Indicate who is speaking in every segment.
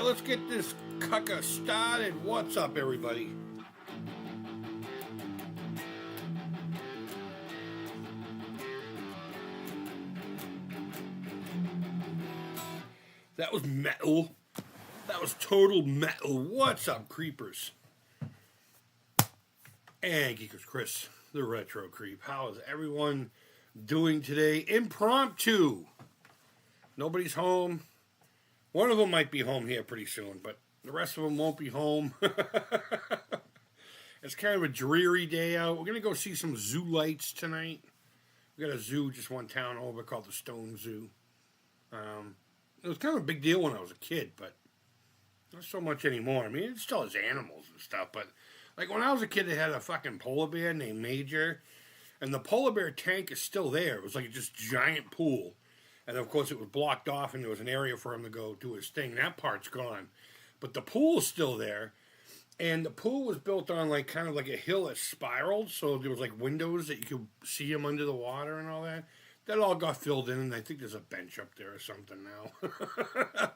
Speaker 1: let's get this cucka started. What's up, everybody? That was metal. That was total metal. What's up, creepers? And Geekers Chris, the Retro Creep. How is everyone doing today? Impromptu. Nobody's home. One of them might be home here pretty soon, but the rest of them won't be home. It's kind of a dreary day out. We're going to go see some zoo lights tonight. We got a zoo just one town over called the Stone Zoo. It was kind of a big deal when I was a kid, but not so much anymore. I mean, it still has animals and stuff, but like when I was a kid, they had a fucking polar bear named Major, and the polar bear tank is still there. It was like just giant pool. And of course, it was blocked off, and there was an area for him to go do his thing. That part's gone, but the pool is still there. And the pool was built on like kind of like a hill that spiraled, so there was like windows that you could see him under the water and all that. That all got filled in, and I think there's a bench up there or something now.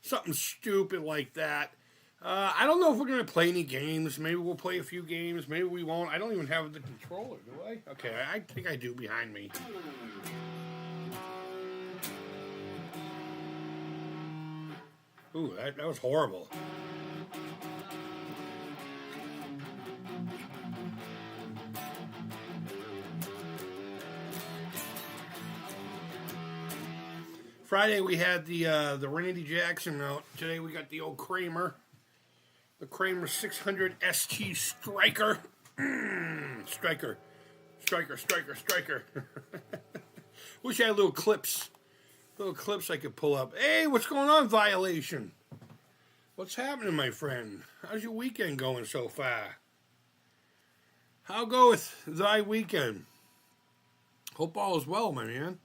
Speaker 1: Something stupid like that. I don't know if we're going to play any games. Maybe we'll play a few games. Maybe we won't. I don't even have the controller, do I? Okay, I think I do behind me. Ooh, that was horrible. Friday we had the Randy Jackson out. Today we got the old Kramer. The Kramer 600 ST Striker. Striker. Wish I had little clips. Little clips I could pull up. Hey, what's going on, Violation? What's happening, my friend? How's your weekend going so far? How goeth thy weekend? Hope all is well, my man.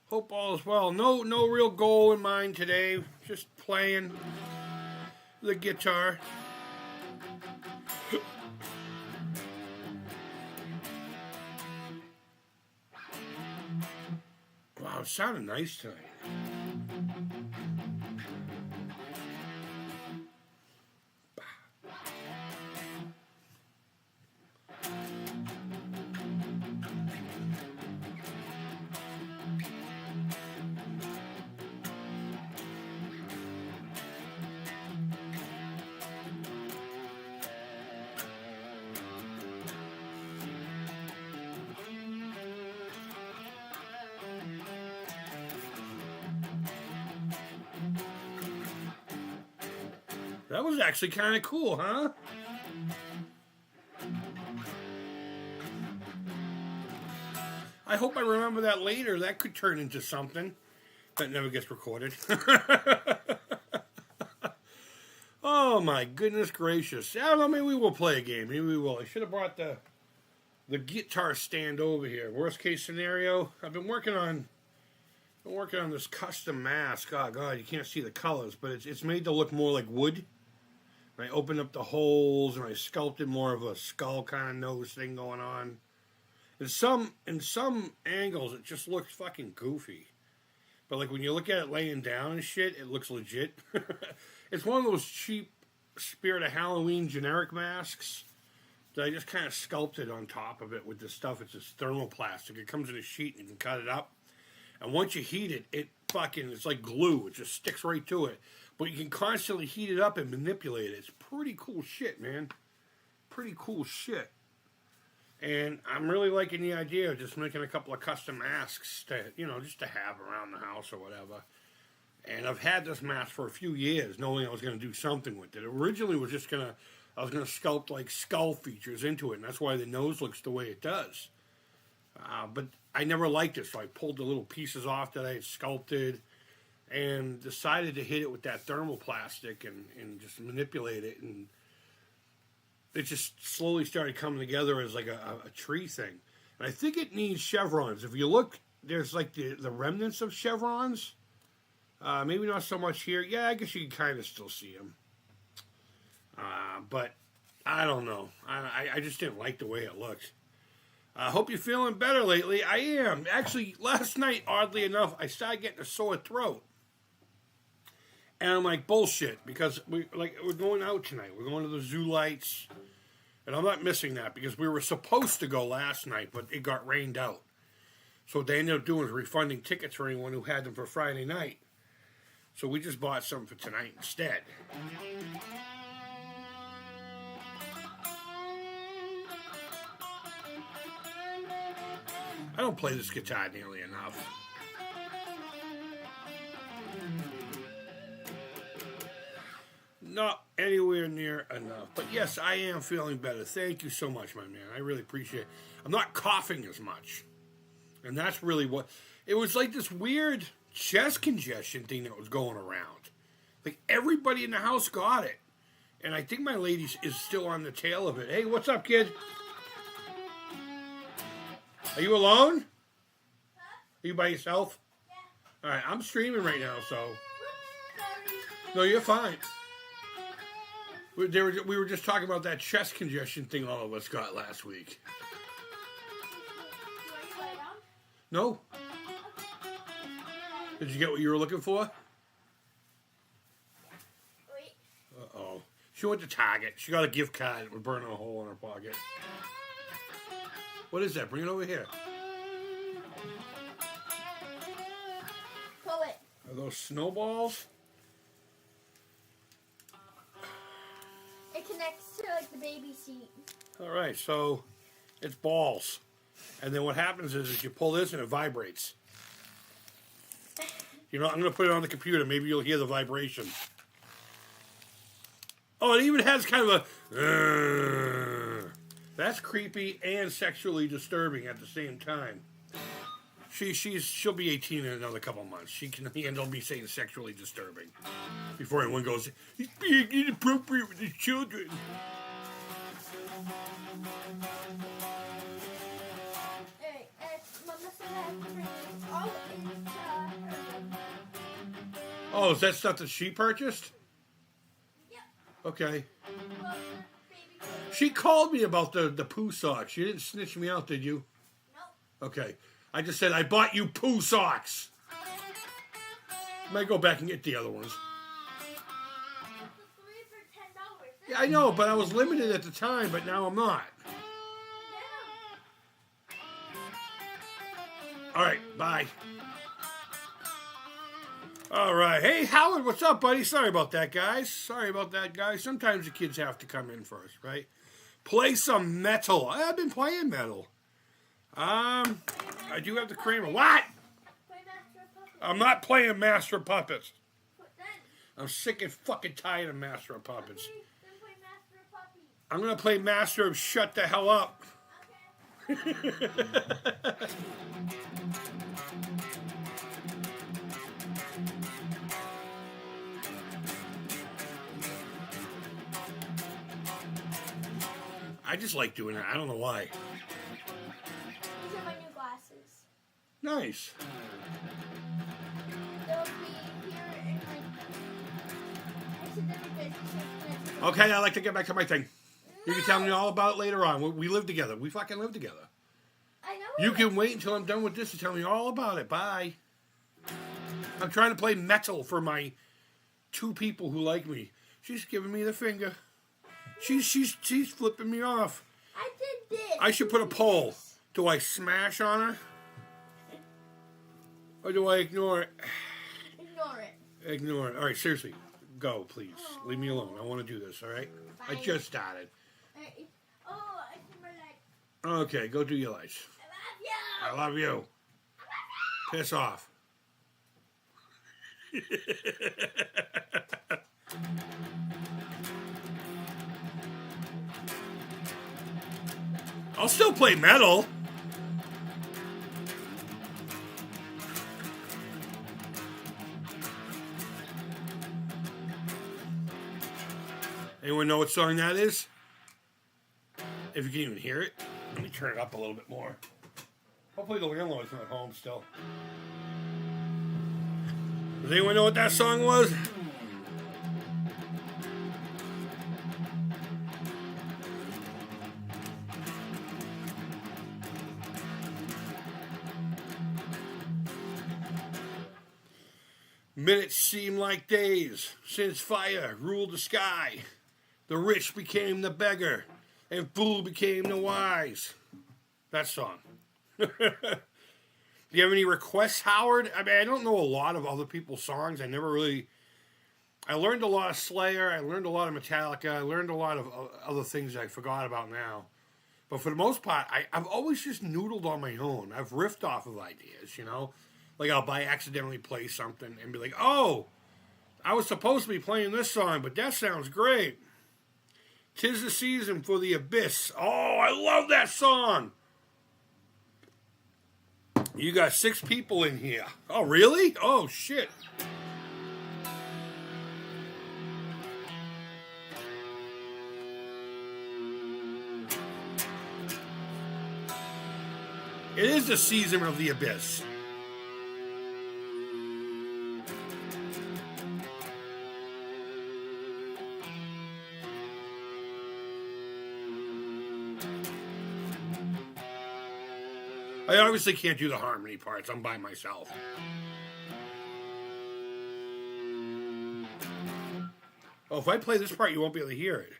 Speaker 1: Hope all is well. No real goal in mind today. Just playing the guitar. Wow, it sounded nice tonight. That was actually kind of cool, huh? I hope I remember that later. That could turn into something that never gets recorded. Oh my goodness gracious. I don't know, maybe we'll play a game. Maybe we will. I should have brought the guitar stand over here. Worst case scenario, I've been working on this custom mask. Oh God, you can't see the colors, but it's made to look more like wood. I opened up the holes and I sculpted more of a skull kind of nose thing going on. In some angles, it just looks fucking goofy. But like when you look at it laying down and shit, it looks legit. It's one of those cheap Spirit of Halloween generic masks that I just kind of sculpted on top of it with this stuff. It's this thermoplastic. It comes in a sheet and you can cut it up. And once you heat it, it's like glue. It just sticks right to it. But you can constantly heat it up and manipulate it. It's pretty cool shit, man. Pretty cool shit. And I'm really liking the idea of just making a couple of custom masks to, just to have around the house or whatever. And I've had this mask for a few years, knowing I was going to do something with it. Originally, I was going to sculpt like skull features into it, and that's why the nose looks the way it does. But I never liked it, so I pulled the little pieces off that I had sculpted and decided to hit it with that thermoplastic and just manipulate it. And it just slowly started coming together as like a tree thing. And I think it needs chevrons. If you look, there's like the remnants of chevrons. Maybe not so much here. Yeah, I guess you can kind of still see them. But I don't know. I just didn't like the way it looked. I hope you're feeling better lately. I am. Actually, last night, oddly enough, I started getting a sore throat. And I'm like, bullshit, because we're going out tonight. We're going to the Zoo Lights. And I'm not missing that because we were supposed to go last night, but it got rained out. So what they ended up doing is refunding tickets for anyone who had them for Friday night. So we just bought some for tonight instead. I don't play this guitar nearly enough. Not anywhere near enough. But yes, I am feeling better. Thank you so much, my man. I really appreciate it. I'm not coughing as much. And that's really what... It was like this weird chest congestion thing that was going around. Like, everybody in the house got it. And I think my lady is still on the tail of it. Hey, what's up, kid? Are you alone? Are you by yourself? Yeah. All right, I'm streaming right now, so... No, you're fine. We were just talking about that chest congestion thing all of us got last week. No. Did you get what you were looking for? Uh-oh. She went to Target. She got a gift card that would burn a hole in her pocket. What is that? Bring it over here.
Speaker 2: Pull it.
Speaker 1: Are those snowballs?
Speaker 2: It connects to like the baby seat.
Speaker 1: All right, so it's balls. And then what happens is you pull this and it vibrates. You know, I'm going to put it on the computer. Maybe you'll hear the vibration. Oh, it even has kind of a... That's creepy and sexually disturbing at the same time. She'll be 18 in another couple months. She can handle me saying sexually disturbing. Before anyone goes, he's being inappropriate with his children. Oh, is that stuff that she purchased?
Speaker 2: Yep.
Speaker 1: Okay. She called me about the poo socks. You didn't snitch me out, did you?
Speaker 2: No.
Speaker 1: Okay. I just said, I bought you poo socks. Might go back and get the other ones. Yeah, I know, but I was limited at the time, but now I'm not. All right, bye. All right. Hey, Howard, what's up, buddy? Sorry about that, guys. Sometimes the kids have to come in first, right? Play some metal. I've been playing metal. I do have the Kramer. What? I'm not playing Master of Puppets. I'm sick and fucking tired of Master of Puppets. I'm going to play Master of Shut the Hell Up. I just like doing it. I don't know why.
Speaker 2: These are my new glasses.
Speaker 1: Nice.
Speaker 2: They'll be here in my...
Speaker 1: Okay, I like to get back to my thing. You can tell me all about it later on. We live together. We fucking live together.
Speaker 2: I know.
Speaker 1: You can wait until I'm done with this to tell me all about it. Bye. I'm trying to play metal for my 2 people who like me. She's giving me the finger. She's flipping me off.
Speaker 2: I did this.
Speaker 1: I should put a poll. Do I smash on her? Or do I ignore it?
Speaker 2: Ignore it.
Speaker 1: Ignore it. All right, seriously. Go, please. Leave me alone. I want to do this, all right?
Speaker 2: Fine.
Speaker 1: I just started.
Speaker 2: Oh, I see my leg.
Speaker 1: Okay, go do your lights.
Speaker 2: I love you.
Speaker 1: I love you. Piss off. I'll still play metal. Anyone know what song that is? If you can even hear it. Let me turn it up a little bit more. Hopefully the landlord's not home still. Does anyone know what that song was? Minutes seem like days since fire ruled the sky. The rich became the beggar, and fool became the wise. That song. Do you have any requests, Howard? I mean, I don't know a lot of other people's songs. I learned a lot of Slayer. I learned a lot of Metallica. I learned a lot of other things I forgot about now. But for the most part, I've always just noodled on my own. I've riffed off of ideas, you know? Like I'll accidentally play something and be like, oh, I was supposed to be playing this song, but that sounds great. 'Tis the Season for the Abyss. Oh, I love that song. You got 6 people in here. Oh, really? Oh, shit. It is the season of the abyss. I obviously can't do the harmony parts. I'm by myself. Oh, if I play this part, you won't be able to hear it.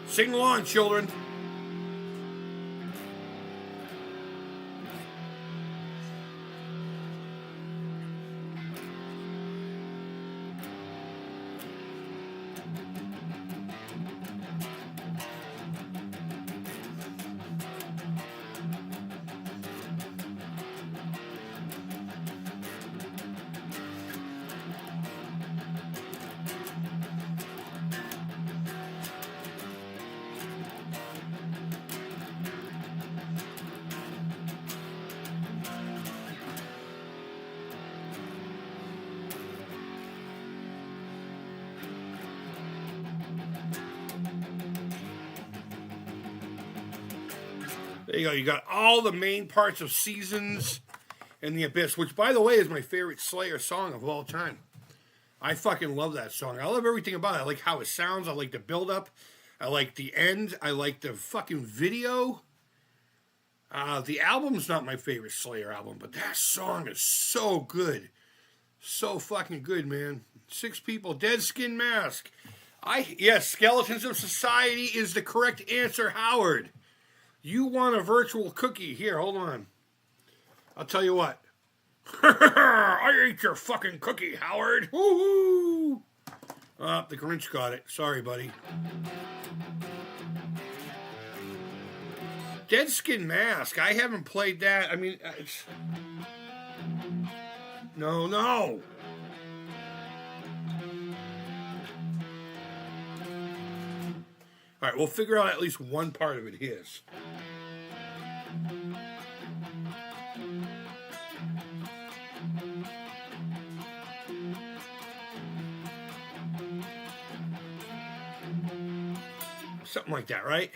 Speaker 1: Sing along, children. There you go. You got all the main parts of Seasons and the Abyss, which, by the way, is my favorite Slayer song of all time. I fucking love that song. I love everything about it. I like how it sounds. I like the build-up. I like the end. I like the fucking video. The album's not my favorite Slayer album, but that song is so good. So fucking good, man. 6 people. Dead Skin Mask. Yes, Skeletons of Society is the correct answer, Howard. You want a virtual cookie. Here, hold on. I'll tell you what. I ate your fucking cookie, Howard. Woo-hoo! Oh, the Grinch got it. Sorry, buddy. Dead Skin Mask. I haven't played that. I mean, it's... No. All right, we'll figure out at least one part of it is. Something like that, right?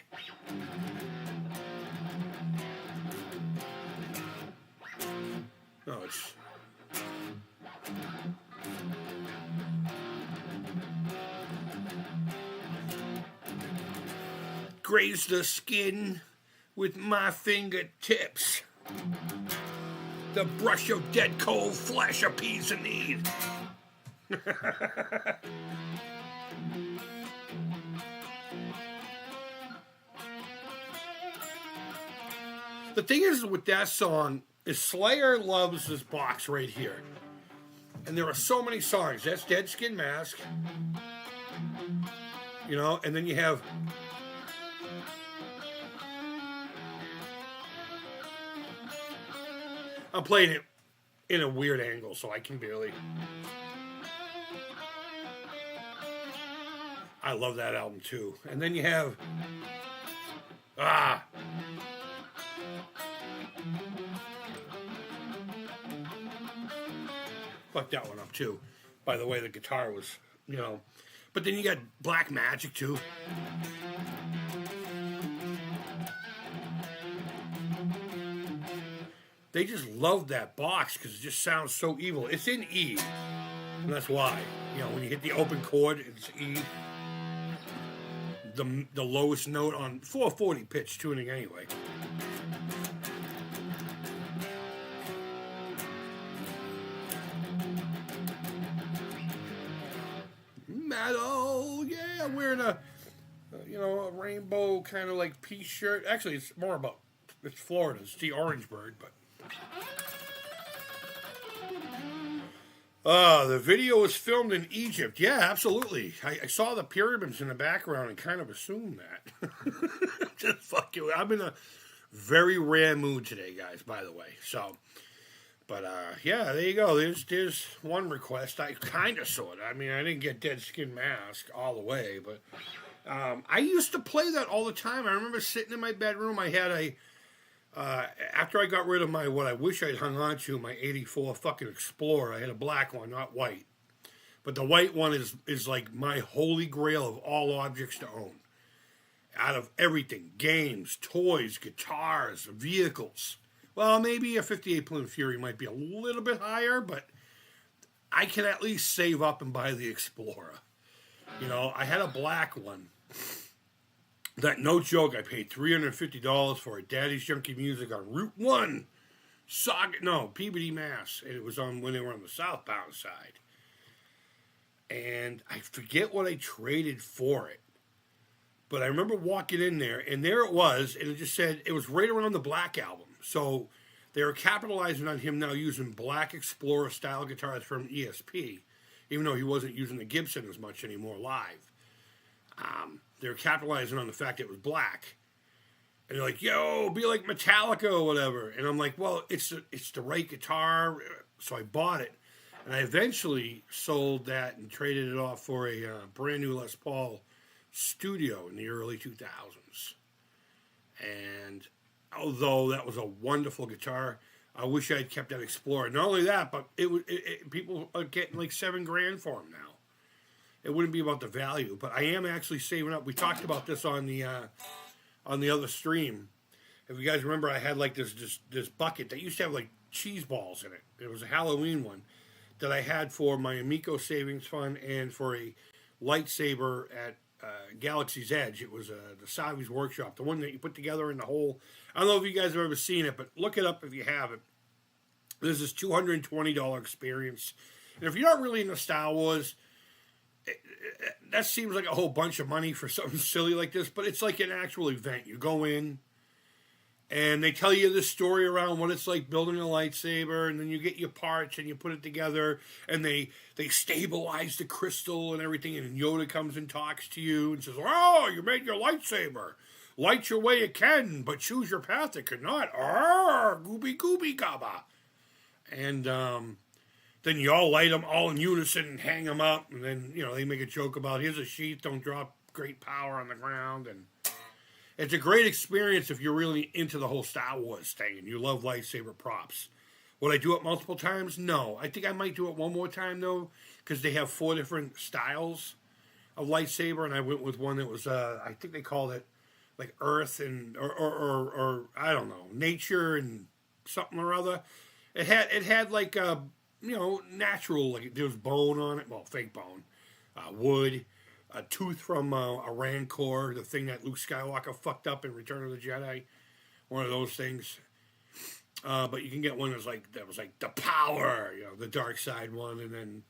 Speaker 1: No, it's... Graze the skin with my fingertips. The brush of dead cold flesh appease the need. The thing is with that song is Slayer loves this box right here. And there are so many songs. That's Dead Skin Mask. You know, and then you have... I'm playing it in a weird angle, so I can barely... I love that album, too. And then you have... Fuck that one up, too. By the way, the guitar was, you know... But then you got Black Magic, too. they just love that box because it just sounds so evil. It's in E, and that's why. When you hit the open chord, it's E. The lowest note on 440 pitch tuning anyway. Metal, yeah, wearing a rainbow kind of like peace shirt. Actually, it's Florida. It's the orange bird, but. The video was filmed in Egypt. Yeah, absolutely. I saw the pyramids in the background and kind of assumed that. Just fuck you. I'm in a very rare mood today, guys, by the way. So, but yeah, there you go. There's one request. I kind of sort of. I mean, I didn't get Dead Skin Mask all the way, but I used to play that all the time. I remember sitting in my bedroom. I had after I got rid of what I wish I'd hung on to, my 84 fucking Explorer, I had a black one, not white. But the white one is like my holy grail of all objects to own. Out of everything, games, toys, guitars, vehicles. Well, maybe a 58 Plymouth Fury might be a little bit higher, but I can at least save up and buy the Explorer. I had a black one. That, no joke, I paid $350 for it. Daddy's Junkie Music on Route 1. Peabody, Mass. And it was on when they were on the southbound side. And I forget what I traded for it. But I remember walking in there, and there it was, and it just said, it was right around the Black album. So they were capitalizing on him now using Black Explorer style guitars from ESP, even though he wasn't using the Gibson as much anymore live. They were capitalizing on the fact it was black. And they're like, yo, be like Metallica or whatever. And I'm like, well, it's the right guitar. So I bought it. And I eventually sold that and traded it off for a brand new Les Paul Studio in the early 2000s. And although that was a wonderful guitar, I wish I'd kept that Explorer. Not only that, but people are getting like $7,000 for them now. It wouldn't be about the value, but I am actually saving up. We talked about this on the other stream. If you guys remember, I had like this bucket that used to have like cheese balls in it. It was a Halloween one that I had for my Amico savings fund and for a lightsaber at Galaxy's Edge. It was the Savi's Workshop, the one that you put together in the hole. I don't know if you guys have ever seen it, but look it up if you haven't. This is $220 experience. And if you're not really into Star Wars, that seems like a whole bunch of money for something silly like this, but it's like an actual event. You go in, and they tell you this story around what it's like building a lightsaber, and then you get your parts, and you put it together, and they stabilize the crystal and everything, and Yoda comes and talks to you and says, oh, you made your lightsaber. Light your way it can, but choose your path it cannot. Gooby gooby gaba. And then you all light them all in unison and hang them up. And then, they make a joke about, here's a sheath, don't drop great power on the ground. And it's a great experience if you're really into the whole Star Wars thing and you love lightsaber props. Would I do it multiple times? No. I think I might do it one more time, though, because they have 4 different styles of lightsaber. And I went with one that was, I think they called it, like Earth and, or I don't know, nature and something or other. It had like, natural, like there was bone on it, well, fake bone, wood, a tooth from a Rancor, the thing that Luke Skywalker fucked up in Return of the Jedi, one of those things. But you can get one that was like the power, the dark side one, and then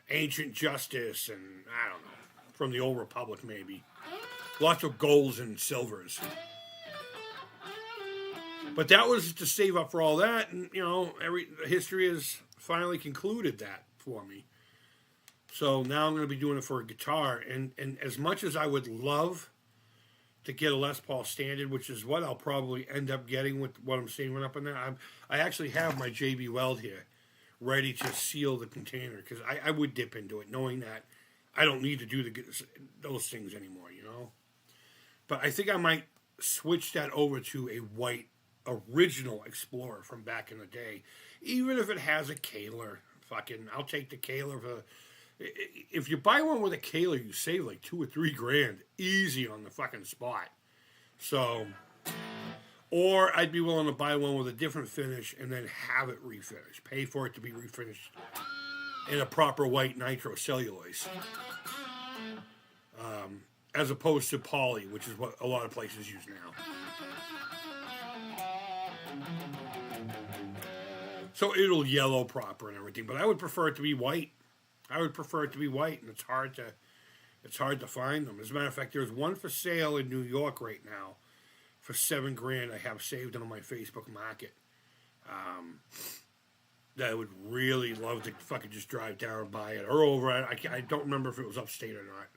Speaker 1: Ancient Justice, and I don't know, from the Old Republic maybe. Lots of golds and silvers. But that was to save up for all that, and history has finally concluded that for me. So now I'm going to be doing it for a guitar, and as much as I would love to get a Les Paul Standard, which is what I'll probably end up getting with what I'm saving up on that, I actually have my JB Weld here ready to seal the container, because I would dip into it knowing that I don't need to do those things anymore, But I think I might switch that over to a white original Explorer from back in the day, even if it has a Kaler. I'll take the Kaler for. If you buy one with a Kaler, you save like $2 or $3 grand easy on the fucking spot. So, Or I'd be willing to buy one with a different finish and then have it refinished. Pay for it to be refinished in a proper white nitrocellulose. As opposed to poly, which is what a lot of places use now. So it'll yellow proper and everything, but I would prefer it to be white. I would prefer it to be white, and it's hard to find them. As a matter of fact, there's one for sale in New York right now for $7,000. I have saved it on my Facebook Market. That I would really love to fucking just drive down and buy it, or over. I don't remember if it was upstate or not.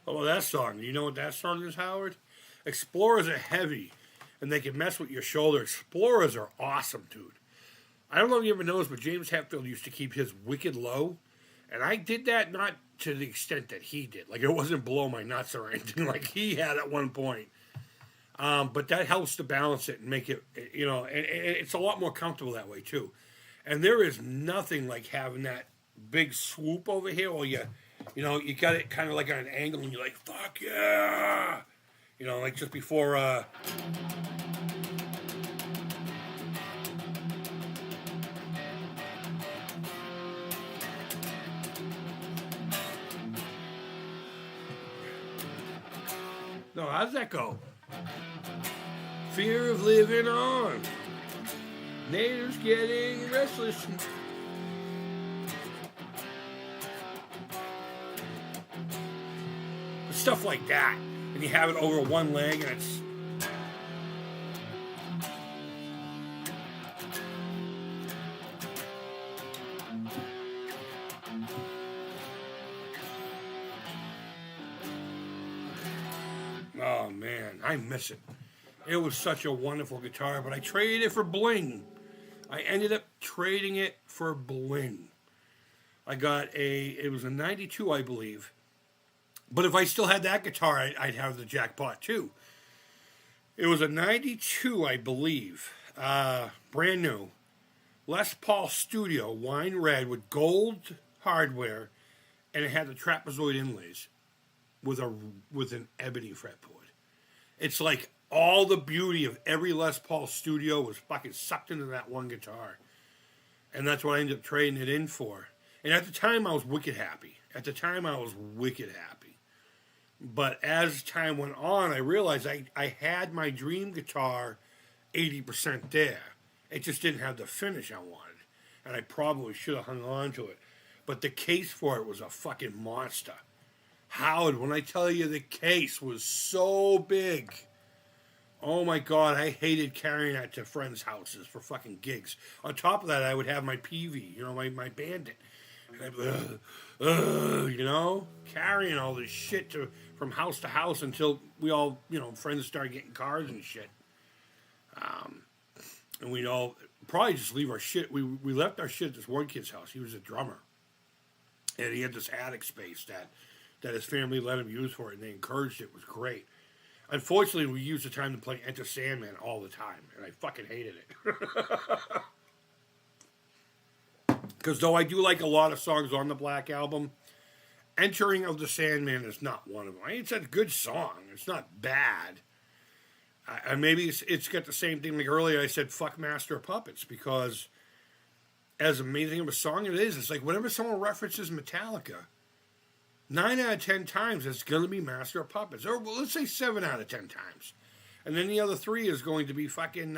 Speaker 1: Oh, that song. You know what that song is, Howard? Explorers are heavy, and they can mess with your shoulder. Explorers are awesome, dude. I don't know if you ever noticed, but James Hetfield used to keep his wicked low, and I did that not to the extent that he did. Like, it wasn't below my nuts or anything like he had at one point. But that helps to balance it and make it, you know, and it's a lot more comfortable that way, too. And there is nothing like having that big swoop over here where you know, you got it kind of like on an angle and you're like, fuck yeah! You know, like just before, No, how's that go? Fear of living on. Natives getting restless. Stuff like that. And you have it over one leg and it's... Oh man, I miss it. It was such a wonderful guitar, but I traded it for bling. I ended up trading it for bling. I got it was a 92, I believe. But if I still had that guitar, I'd have the jackpot too. It was a 92, I believe. Brand new. Les Paul Studio, wine red with gold hardware, and it had the trapezoid inlays with an ebony fretboard. It's like all the beauty of every Les Paul Studio was fucking sucked into that one guitar. And that's what I ended up trading it in for. And at the time, I was wicked happy. But as time went on, I realized I had my dream guitar 80% there. It just didn't have the finish I wanted. And I probably should have hung on to it. But the case for it was a fucking monster. Howard, when I tell you the case was so big, oh my God, I hated carrying that to friends' houses for fucking gigs. On top of that, I would have my PV, you know, my Bandit. And I'd be, you know, carrying all this shit from house to house until we all, you know, friends started getting cars and shit. And we'd all probably just leave our shit. We left our shit at this one kid's house. He was a drummer. And he had this attic space that his family let him use for it, and they encouraged it. It was great. Unfortunately, we used the time to play Enter Sandman all the time, and I fucking hated it. Because though I do like a lot of songs on the Black Album, Entering of the Sandman is not one of them. It's a good song. It's not bad. Maybe it's got the same thing like earlier I said, fuck Master of Puppets, because as amazing of a song it is, it's like whenever someone references Metallica, 9 out of 10 times it's going to be Master of Puppets. Or well, let's say 7 out of 10 times. And then the other 3 is going to be fucking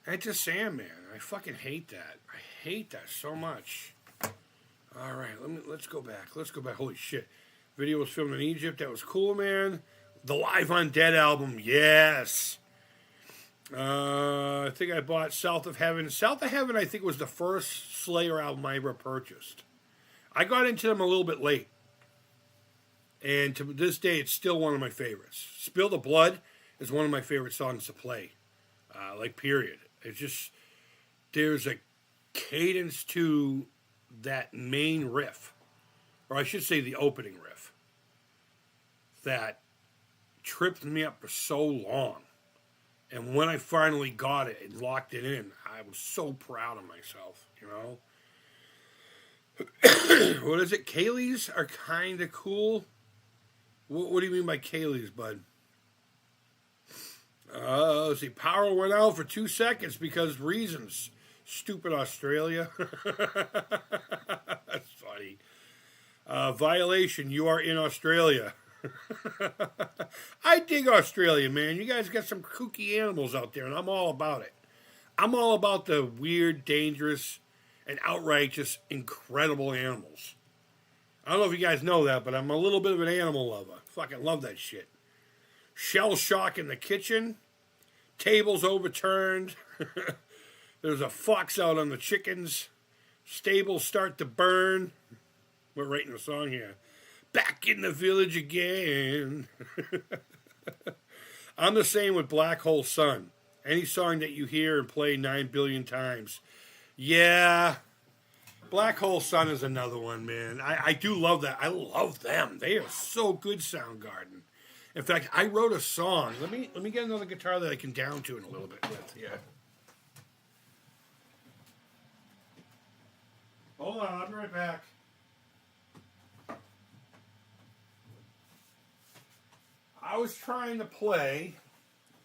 Speaker 1: Enter Sandman. I fucking hate that. I hate that so much. All right, let's go back. Holy shit. Video was filmed in Egypt. That was cool, man. The Live Undead album. Yes. I think I bought South of Heaven. South of Heaven, I think, was the first Slayer album I ever purchased. I got into them a little bit late. And to this day, it's still one of my favorites. Spill the Blood is one of my favorite songs to play. Period. It's just, there's a cadence to that main riff, or I should say the opening riff, that tripped me up for so long. And when I finally got it and locked it in, I was so proud of myself, you know? What is it? Kayleys are kind of cool. What do you mean by Kayleys, bud? Let's see. Power went out for 2 seconds because reasons. Stupid Australia. That's funny. Violation. You are in Australia. I dig Australia, man. You guys got some kooky animals out there, and I'm all about it. I'm all about the weird, dangerous, and outrageous, incredible animals. I don't know if you guys know that, but I'm a little bit of an animal lover. Fucking love that shit. Shell shock in the kitchen. Tables overturned. There's a fox out on the chickens. Stables start to burn. We're writing a song here. Back in the village again. I'm the same with Black Hole Sun. Any song that you hear and play 9 billion times. Yeah. Black Hole Sun is another one, man. I do love that. I love them. They are so good, Soundgarden. In fact, I wrote a song. Let me get another guitar that I can down to in a little bit with. Yeah. Hold on, I'll be right back. I was trying to play.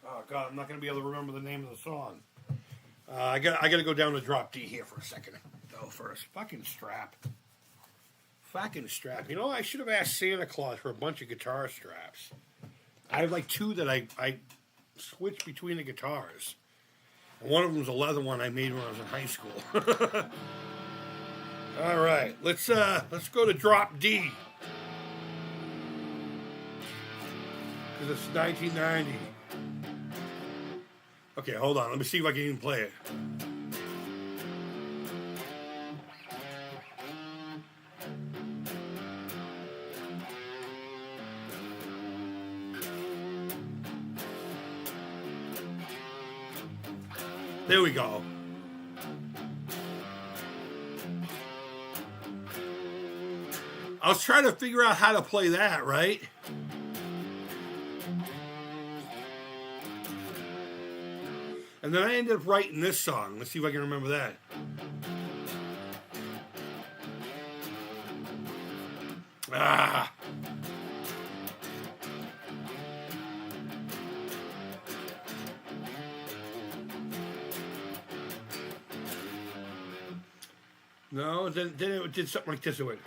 Speaker 1: Oh God, I'm not going to be able to remember the name of the song. I got to go down to drop D here for a second. Though first, fucking strap. You know, I should have asked Santa Claus for a bunch of guitar straps. I have like 2 that I switch between the guitars. And one of them is a leather one I made when I was in high school. All right, let's go to drop D. Because it's 1990. Okay, hold on. Let me see if I can even play it. There we go. I was trying to figure out how to play that, right? And then I ended up writing this song. Let's see if I can remember that. Ah. No, then it did something like this. It went.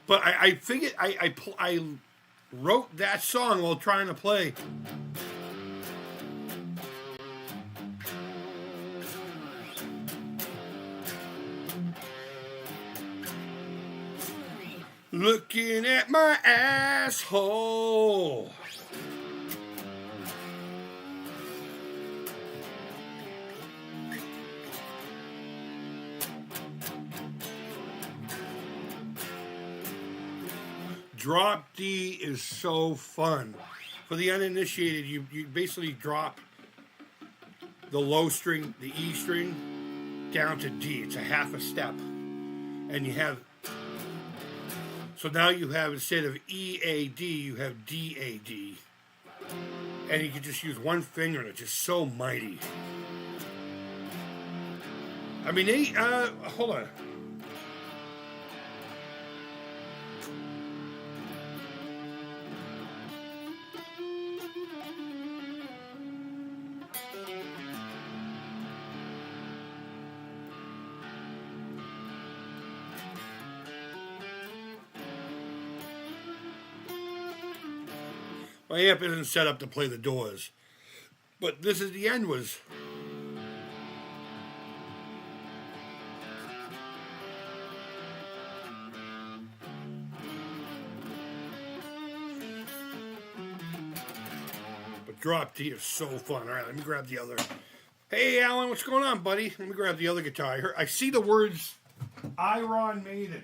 Speaker 1: But I figured I wrote that song while trying to play. Looking at my asshole. Drop D is so fun. For the uninitiated, you basically drop the low string, the E string, down to D. It's a half a step. And you have... So now you have, instead of E-A-D, you have D-A-D. And you can just use one finger, and it's just so mighty. I mean, hold on. My amp isn't set up to play the Doors. But This Is the End was... But Drop D is so fun. All right, let me grab the other... Hey, Alan, what's going on, buddy? Let me grab the other guitar. I see the words Iron Maiden.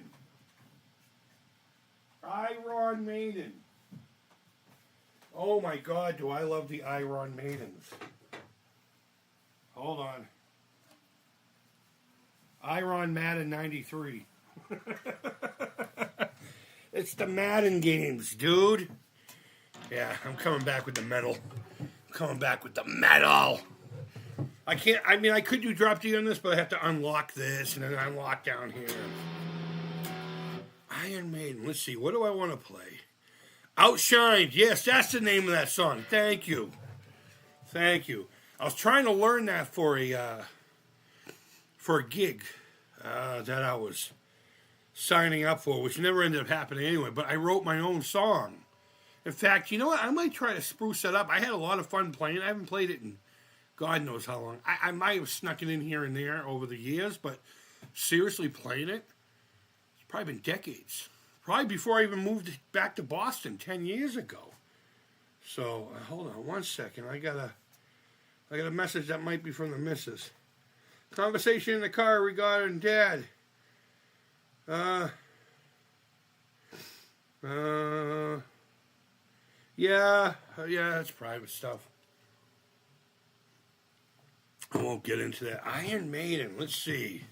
Speaker 1: Iron Maiden. Oh my God, do I love the Iron Maidens. Hold on. Iron Madden 93. It's the Madden games, dude. Yeah, I'm coming back with the metal. I'm coming back with the metal. I can't, I mean, I could do Drop D on this, but I have to unlock this and then unlock down here. Iron Maiden, let's see, what do I want to play? Outshined, yes, that's the name of that song. Thank you. Thank you. I was trying to learn that for a gig that I was signing up for, which never ended up happening anyway, but I wrote my own song. In fact, you know what? I might try to spruce that up. I had a lot of fun playing. I haven't played it in God knows how long. I might have snuck it in here and there over the years, but seriously playing it, it's probably been decades. Probably before I even moved back to Boston 10 years ago. So, hold on one second. I got a message that might be from the missus. Conversation in the car regarding Dad. Yeah, it's private stuff. I won't get into that. Iron Maiden, let's see.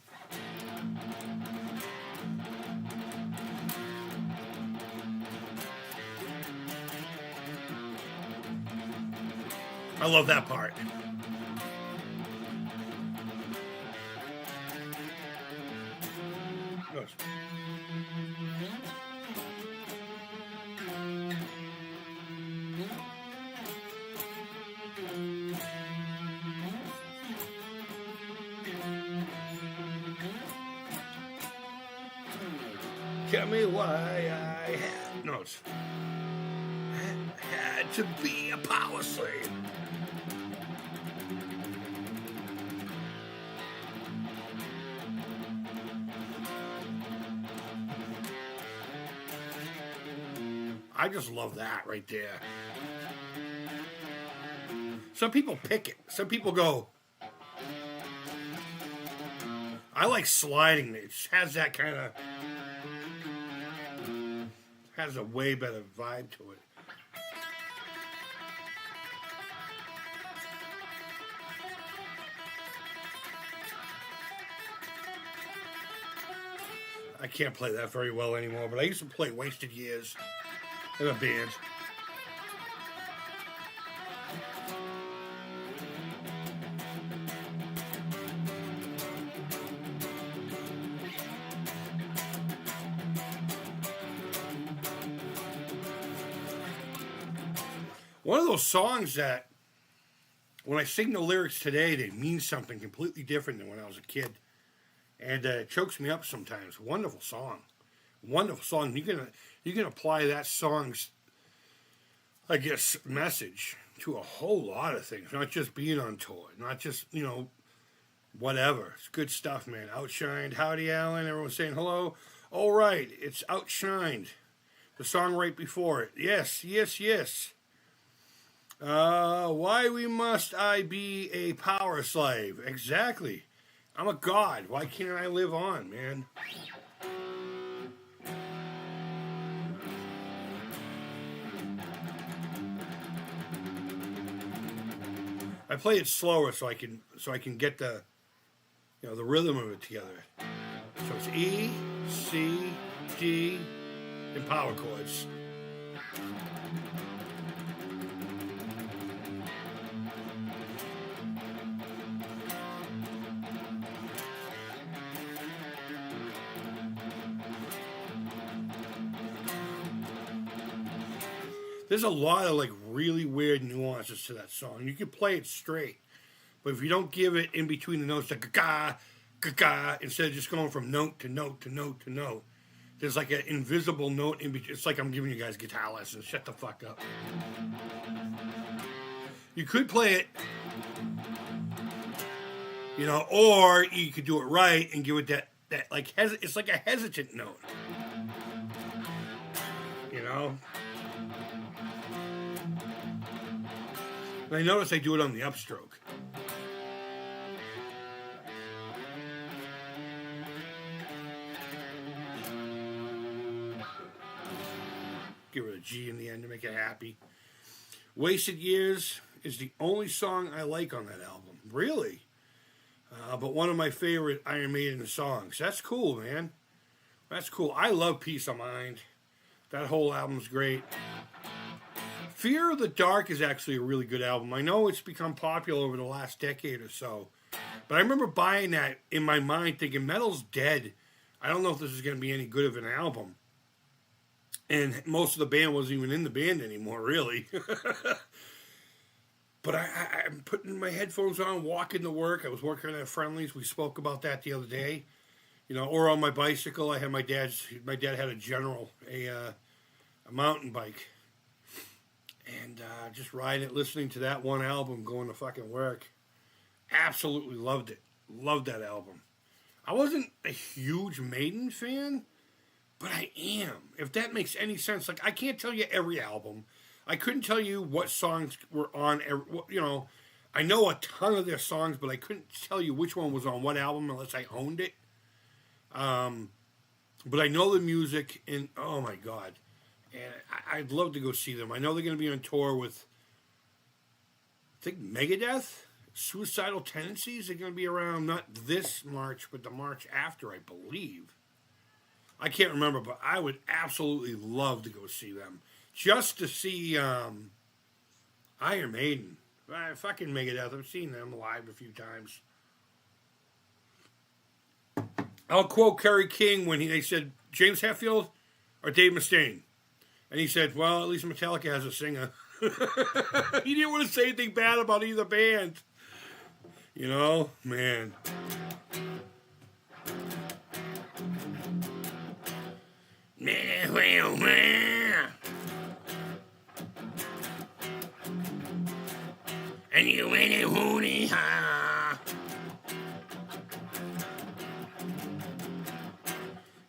Speaker 1: I love that part. Yes. Tell me why I had notes. Had to be a power slave. I just love that right there. Some people pick it. Some people go, I like sliding. It has that kind of, has a way better vibe to it. I can't play that very well anymore, but I used to play Wasted Years in a band. One of those songs that, when I sing the lyrics today, they mean something completely different than when I was a kid. And it chokes me up sometimes. Wonderful song. Wonderful song. You can apply that song's, I guess, message to a whole lot of things. Not just being on tour. Not just, whatever. It's good stuff, man. Outshined. Howdy, Alan. Everyone's saying hello. All right. It's Outshined. The song right before it. Yes, yes, yes. Why must I be a power slave? Exactly. I'm a god. Why can't I live on, man? I play it slower so I can get the the rhythm of it together. So it's E, C, D, and power chords. There's a lot of really weird nuances to that song. You can play it straight, but if you don't give it in between the notes, like ga ga, instead of just going from note to note to note to note, There's like an invisible note in between. It's like I'm giving you guys guitar lessons. Shut the fuck up. You could play it, you know, or you could do it right and give it that like it's like a hesitant note, you know. And I notice I do it on the upstroke. Give it a G in the end to make it happy. Wasted Years is the only song I like on that album. Really? But one of my favorite Iron Maiden songs. That's cool, man. That's cool. I love Peace of Mind. That whole album's great. Fear of the Dark is actually a really good album. I know it's become popular over the last decade or so. But I remember buying that in my mind thinking, metal's dead. I don't know if this is going to be any good of an album. And most of the band wasn't even in the band anymore, really. But I'm putting my headphones on, walking to work. I was working at Friendly's. We spoke about that the other day. You know, or on my bicycle. I had my dad had a General, a mountain bike. And just riding it, listening to that one album, going to fucking work. Absolutely loved it. Loved that album. I wasn't a huge Maiden fan, but I am. If that makes any sense. Like, I can't tell you every album. I couldn't tell you what songs were on, you know. I know a ton of their songs, but I couldn't tell you which one was on what album unless I owned it. But I know the music, and oh my God. And I'd love to go see them. I know they're going to be on tour with, I think, Megadeth. Suicidal Tendencies are going to be around not this March, but the March after, I believe. I can't remember, but I would absolutely love to go see them. Just to see Iron Maiden. Fucking Megadeth. I've seen them live a few times. I'll quote Kerry King when they said, James Hetfield or Dave Mustaine? And he said, well, at least Metallica has a singer. He didn't want to say anything bad about either band. You know, man. And you ain't a hoony ha.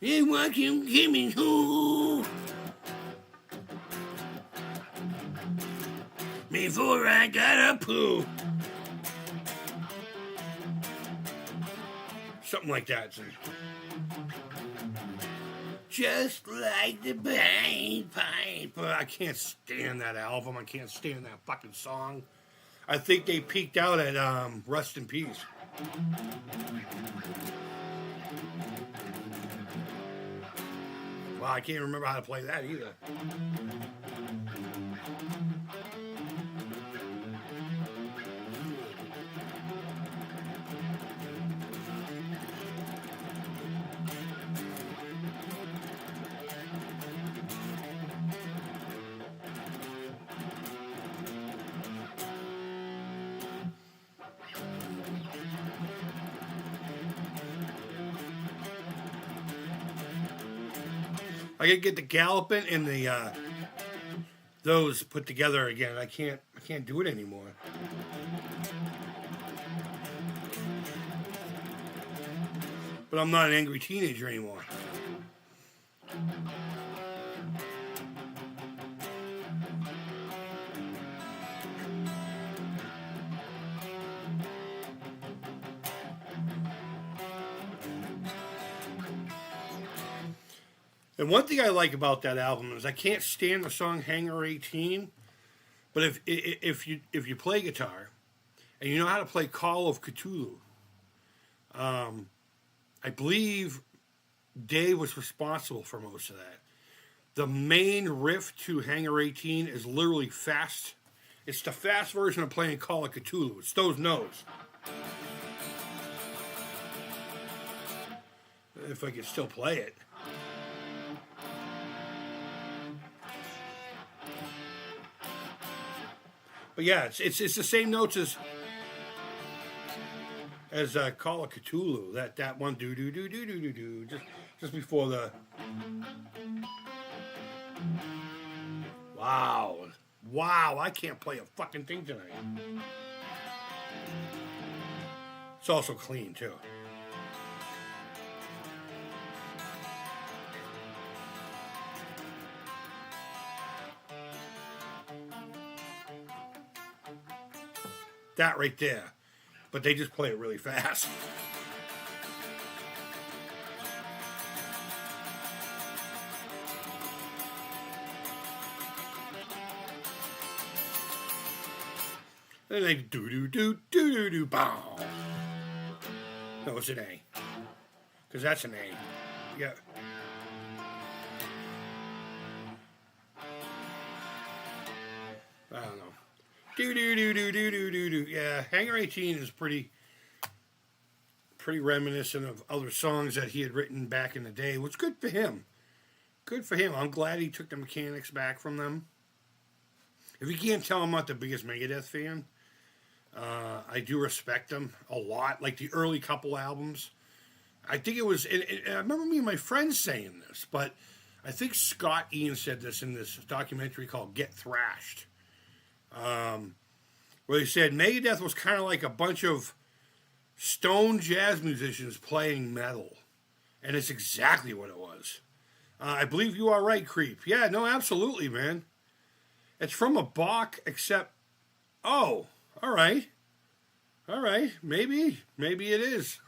Speaker 1: You want you give me who? Before I got a poo. Something like that. Just like the Piper. I can't stand that album. I can't stand that fucking song. I think they peaked out at Rust in Peace. Well, I can't remember how to play that either. I gotta get the galloping and the those put together again. I can't do it anymore. But I'm not an angry teenager anymore. And one thing I like about that album is I can't stand the song "Hangar 18," but if you play guitar and you know how to play "Call of Cthulhu," I believe Dave was responsible for most of that. The main riff to "Hangar 18" is literally fast. It's the fast version of playing "Call of Cthulhu." It's those notes. If I could still play it. But yeah, it's the same notes as Call of Cthulhu. That one do do do do do do do just before the. Wow! I can't play a fucking thing tonight. It's also clean too. That right there. But they just play it really fast. And they do do do do do do bow. No, it's an A. Because that's an A. Yeah. I don't know. Do do do do do do do do. Yeah, Hangar 18 is pretty reminiscent of other songs that he had written back in the day. Which good for him. Good for him. I'm glad he took the mechanics back from them. If you can't tell, I'm not the biggest Megadeth fan. I do respect them a lot. Like the early couple albums. I think it was. And I remember me and my friends saying this, but I think Scott Ian said this in this documentary called Get Thrashed. Where he said Megadeth was kind of like a bunch of stone jazz musicians playing metal. And it's exactly what it was. I believe you are right, Creep. Yeah, no, absolutely, man. It's from a Bach, except... Oh, all right. All right, maybe it is.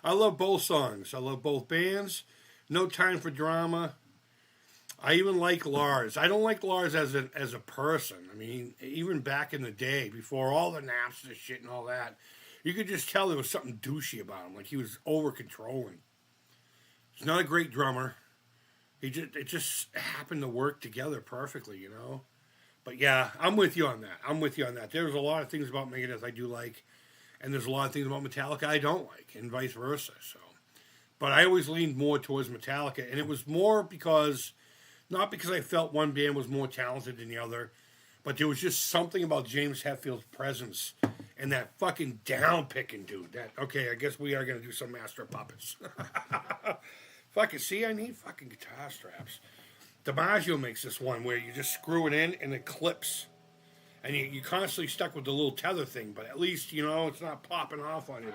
Speaker 1: I love both songs. I love both bands. No Time for Drama. I even like Lars. I don't like Lars as a person. I mean, even back in the day, before all the Napster shit and all that, you could just tell there was something douchey about him. Like he was over-controlling. He's not a great drummer. It just happened to work together perfectly, you know? But yeah, I'm with you on that. There's a lot of things about Megadeth I do like, and there's a lot of things about Metallica I don't like, and vice versa. So, but I always leaned more towards Metallica, and it was more because... Not because I felt one band was more talented than the other, but there was just something about James Hetfield's presence and that fucking down-picking dude. Okay, I guess we are going to do some Master of Puppets. Fucking, see, I need fucking guitar straps. DiMaggio makes this one where you just screw it in and it clips. And you're constantly stuck with the little tether thing, but at least, you know, it's not popping off on you.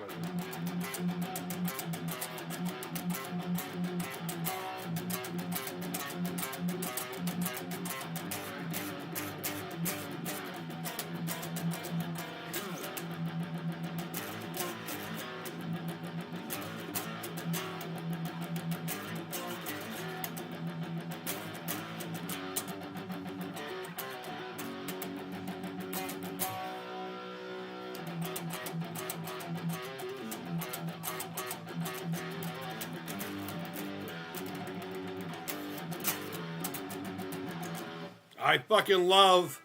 Speaker 1: I fucking love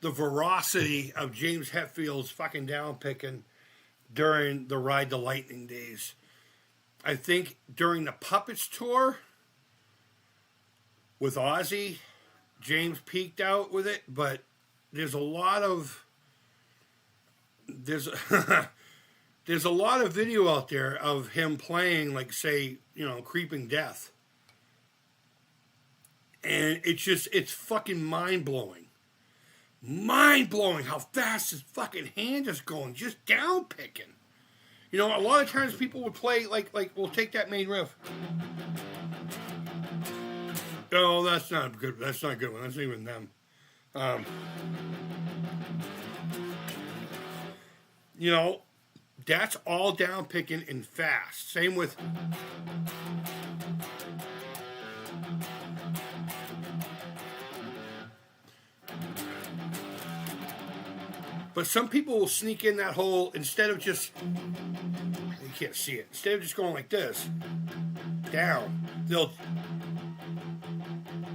Speaker 1: the veracity of James Hetfield's fucking down-picking during the Ride the Lightning days. I think during the Puppets tour with Ozzy, James peaked out with it, but there's a lot of there's a lot of video out there of him playing, like, say, you know, Creeping Death. And it's fucking mind-blowing. Mind-blowing how fast his fucking hand is going, just down-picking. You know, a lot of times people would play, like we'll take that main riff. Oh, that's not good. That's not a good one. That's not even them. You know, that's all down-picking and fast. Same with... But some people will sneak in that hole instead of just, you can't see it, instead of just going like this, down, they'll,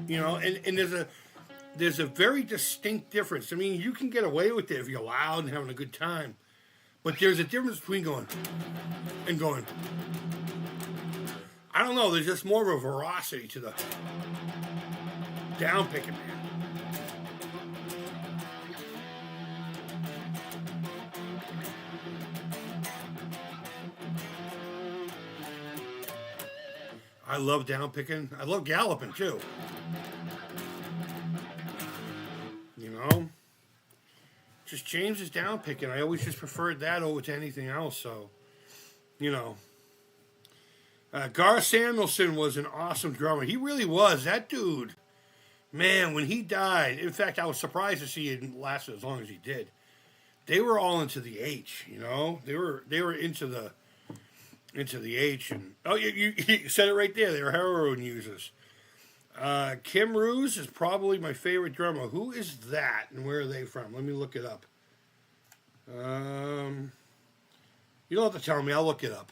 Speaker 1: you know, and there's a very distinct difference. I mean, you can get away with it if you're loud and having a good time, but there's a difference between going and going. I don't know, there's just more of a veracity to the down picking, man. I love down picking. I love galloping too. You know, just James's down picking. I always just preferred that over to anything else. So, you know, Gar Samuelson was an awesome drummer. He really was. That dude, man, when he died. In fact, I was surprised to see it lasted as long as he did. They were all into the H. You know, they were into the H. And oh, you said it right there. They were heroin users. Kim Ruse is probably my favorite drummer. Who is that, and where are they from? Let me look it up. You don't have to tell me. I'll look it up.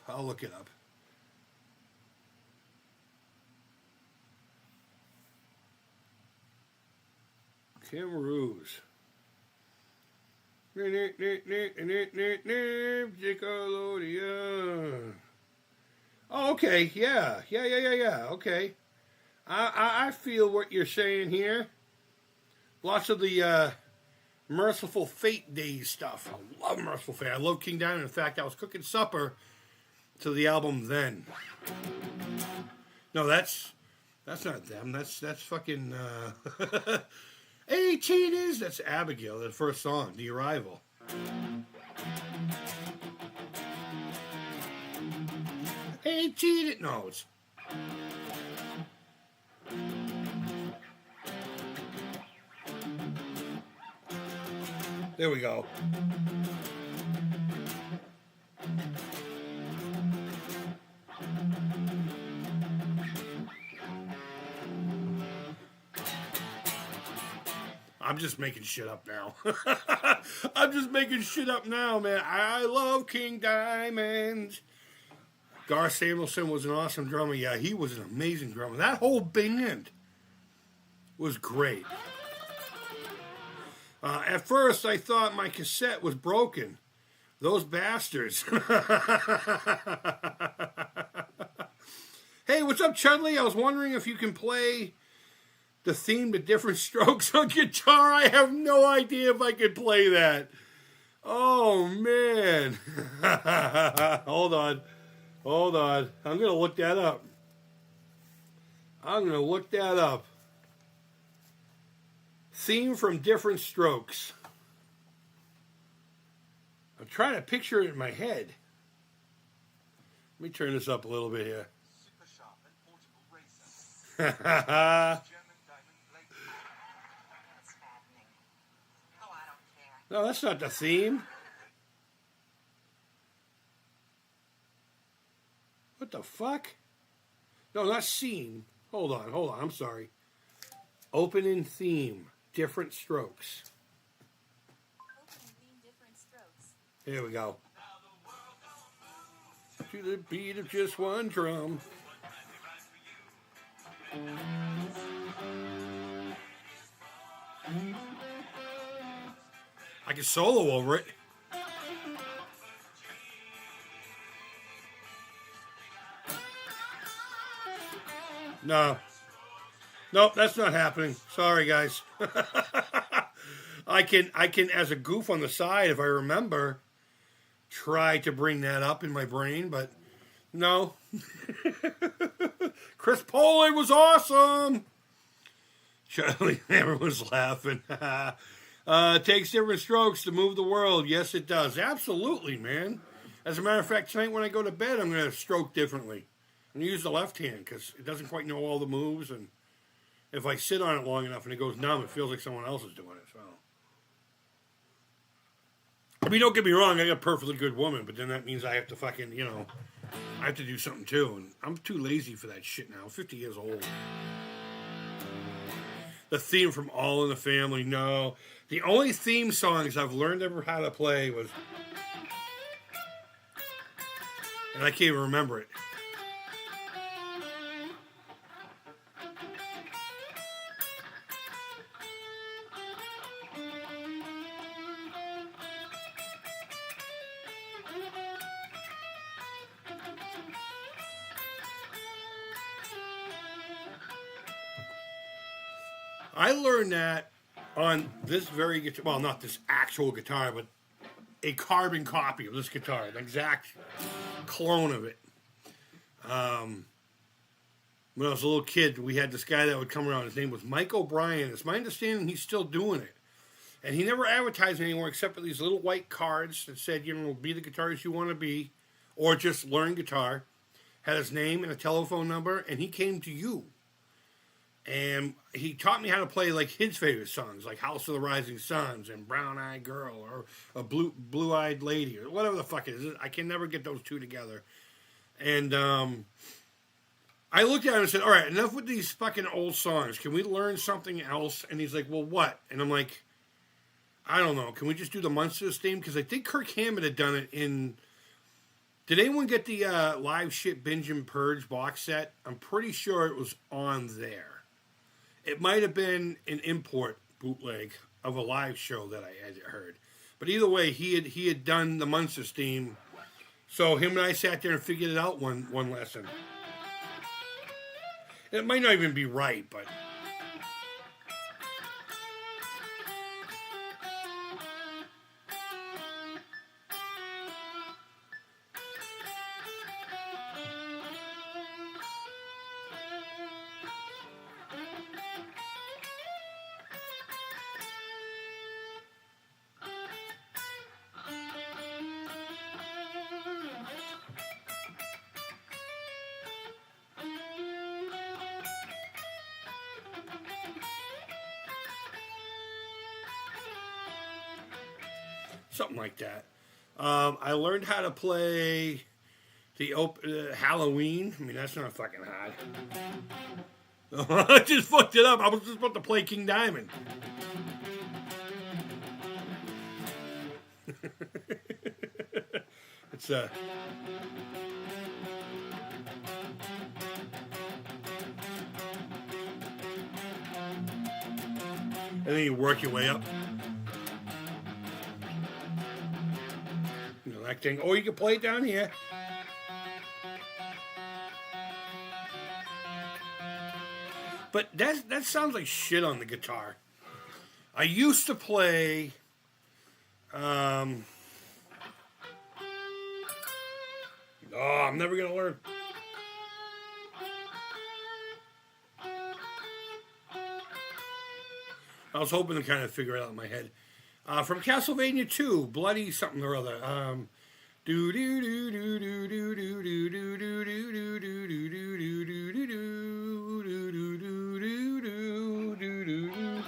Speaker 1: Kim Ruse. Oh, okay. Yeah. Okay. I feel what you're saying here. Lots of the Merciful Fate days stuff. I love Merciful Fate. I love King Diamond. In fact, I was cooking supper to the album then. No, that's not them. That's fucking 18 is. That's Abigail, the first song, The Arrival. No, it's... There we go. I'm just making shit up now. Man. I love King Diamond. Gar Samuelson was an awesome drummer. Yeah, he was an amazing drummer. That whole band was great. At first, I thought my cassette was broken. Those bastards. Hey, what's up, Chudley? I was wondering if you can play the theme to Different Strokes on guitar. I have no idea if I could play that. Oh, man. Hold on. I'm going to look that up. Theme from Different Strokes. I'm trying to picture it in my head. Let me turn this up a little bit here.
Speaker 3: Super sharp and portable racer. German diamond blade.
Speaker 4: That's happening. Oh, I don't care.
Speaker 1: No, that's not the theme. What the fuck? No, not scene. Hold on. I'm sorry. Opening theme. Different Strokes.
Speaker 4: Opening theme, Different Strokes.
Speaker 1: Here we go. To the beat of just one drum. I can solo over it. No. Nope, that's not happening. Sorry, guys. I can, as a goof on the side, if I remember, try to bring that up in my brain, but no. Chris Poland was awesome. Charlie, everyone's laughing. It takes different strokes to move the world. Yes, it does. Absolutely, man. As a matter of fact, tonight when I go to bed, I'm going to stroke differently. I'm going to use the left hand because it doesn't quite know all the moves, and if I sit on it long enough and it goes numb, it feels like someone else is doing it. So, I mean, don't get me wrong, I got a perfectly good woman, but then that means I have to fucking, I have to do something too, and I'm too lazy for that shit now. I'm 50 years old. The theme from All in the Family, no. The only theme songs I've learned ever how to play was, and I can't even remember it. I learned that on this very guitar, well, not this actual guitar, but a carbon copy of this guitar, an exact clone of it. when I was a little kid, we had this guy that would come around. His name was Mike O'Brien. It's my understanding he's still doing it. And he never advertised anymore except for these little white cards that said, be the guitarist you want to be, or just learn guitar. Had his name and a telephone number, and he came to you. And he taught me how to play like his favorite songs, like House of the Rising Suns and Brown Eyed Girl or a Blue Eyed Lady or whatever the fuck it is. I can never get those two together. And I looked at him and said, all right, enough with these fucking old songs. Can we learn something else? And he's like, well, what? And I'm like, I don't know. Can we just do the Munsters theme? Because I think Kirk Hammett had done it in... Did anyone get the Live Shit Binge and Purge box set? I'm pretty sure it was on there. It might have been an import bootleg of a live show that I had heard. But either way, he had done the Munsters theme. So him and I sat there and figured it out one lesson. It might not even be right, but... Something like that. I learned how to play the Halloween. I mean, that's not fucking hard. I just fucked it up. I was just about to play King Diamond. It's and then you work your way up. That thing. Or you can play it down here. But that sounds like shit on the guitar. I used to play... I'm never going to learn. I was hoping to kind of figure it out in my head. From Castlevania 2, Bloody something or other. Do do do do do do do do do do do do do do do.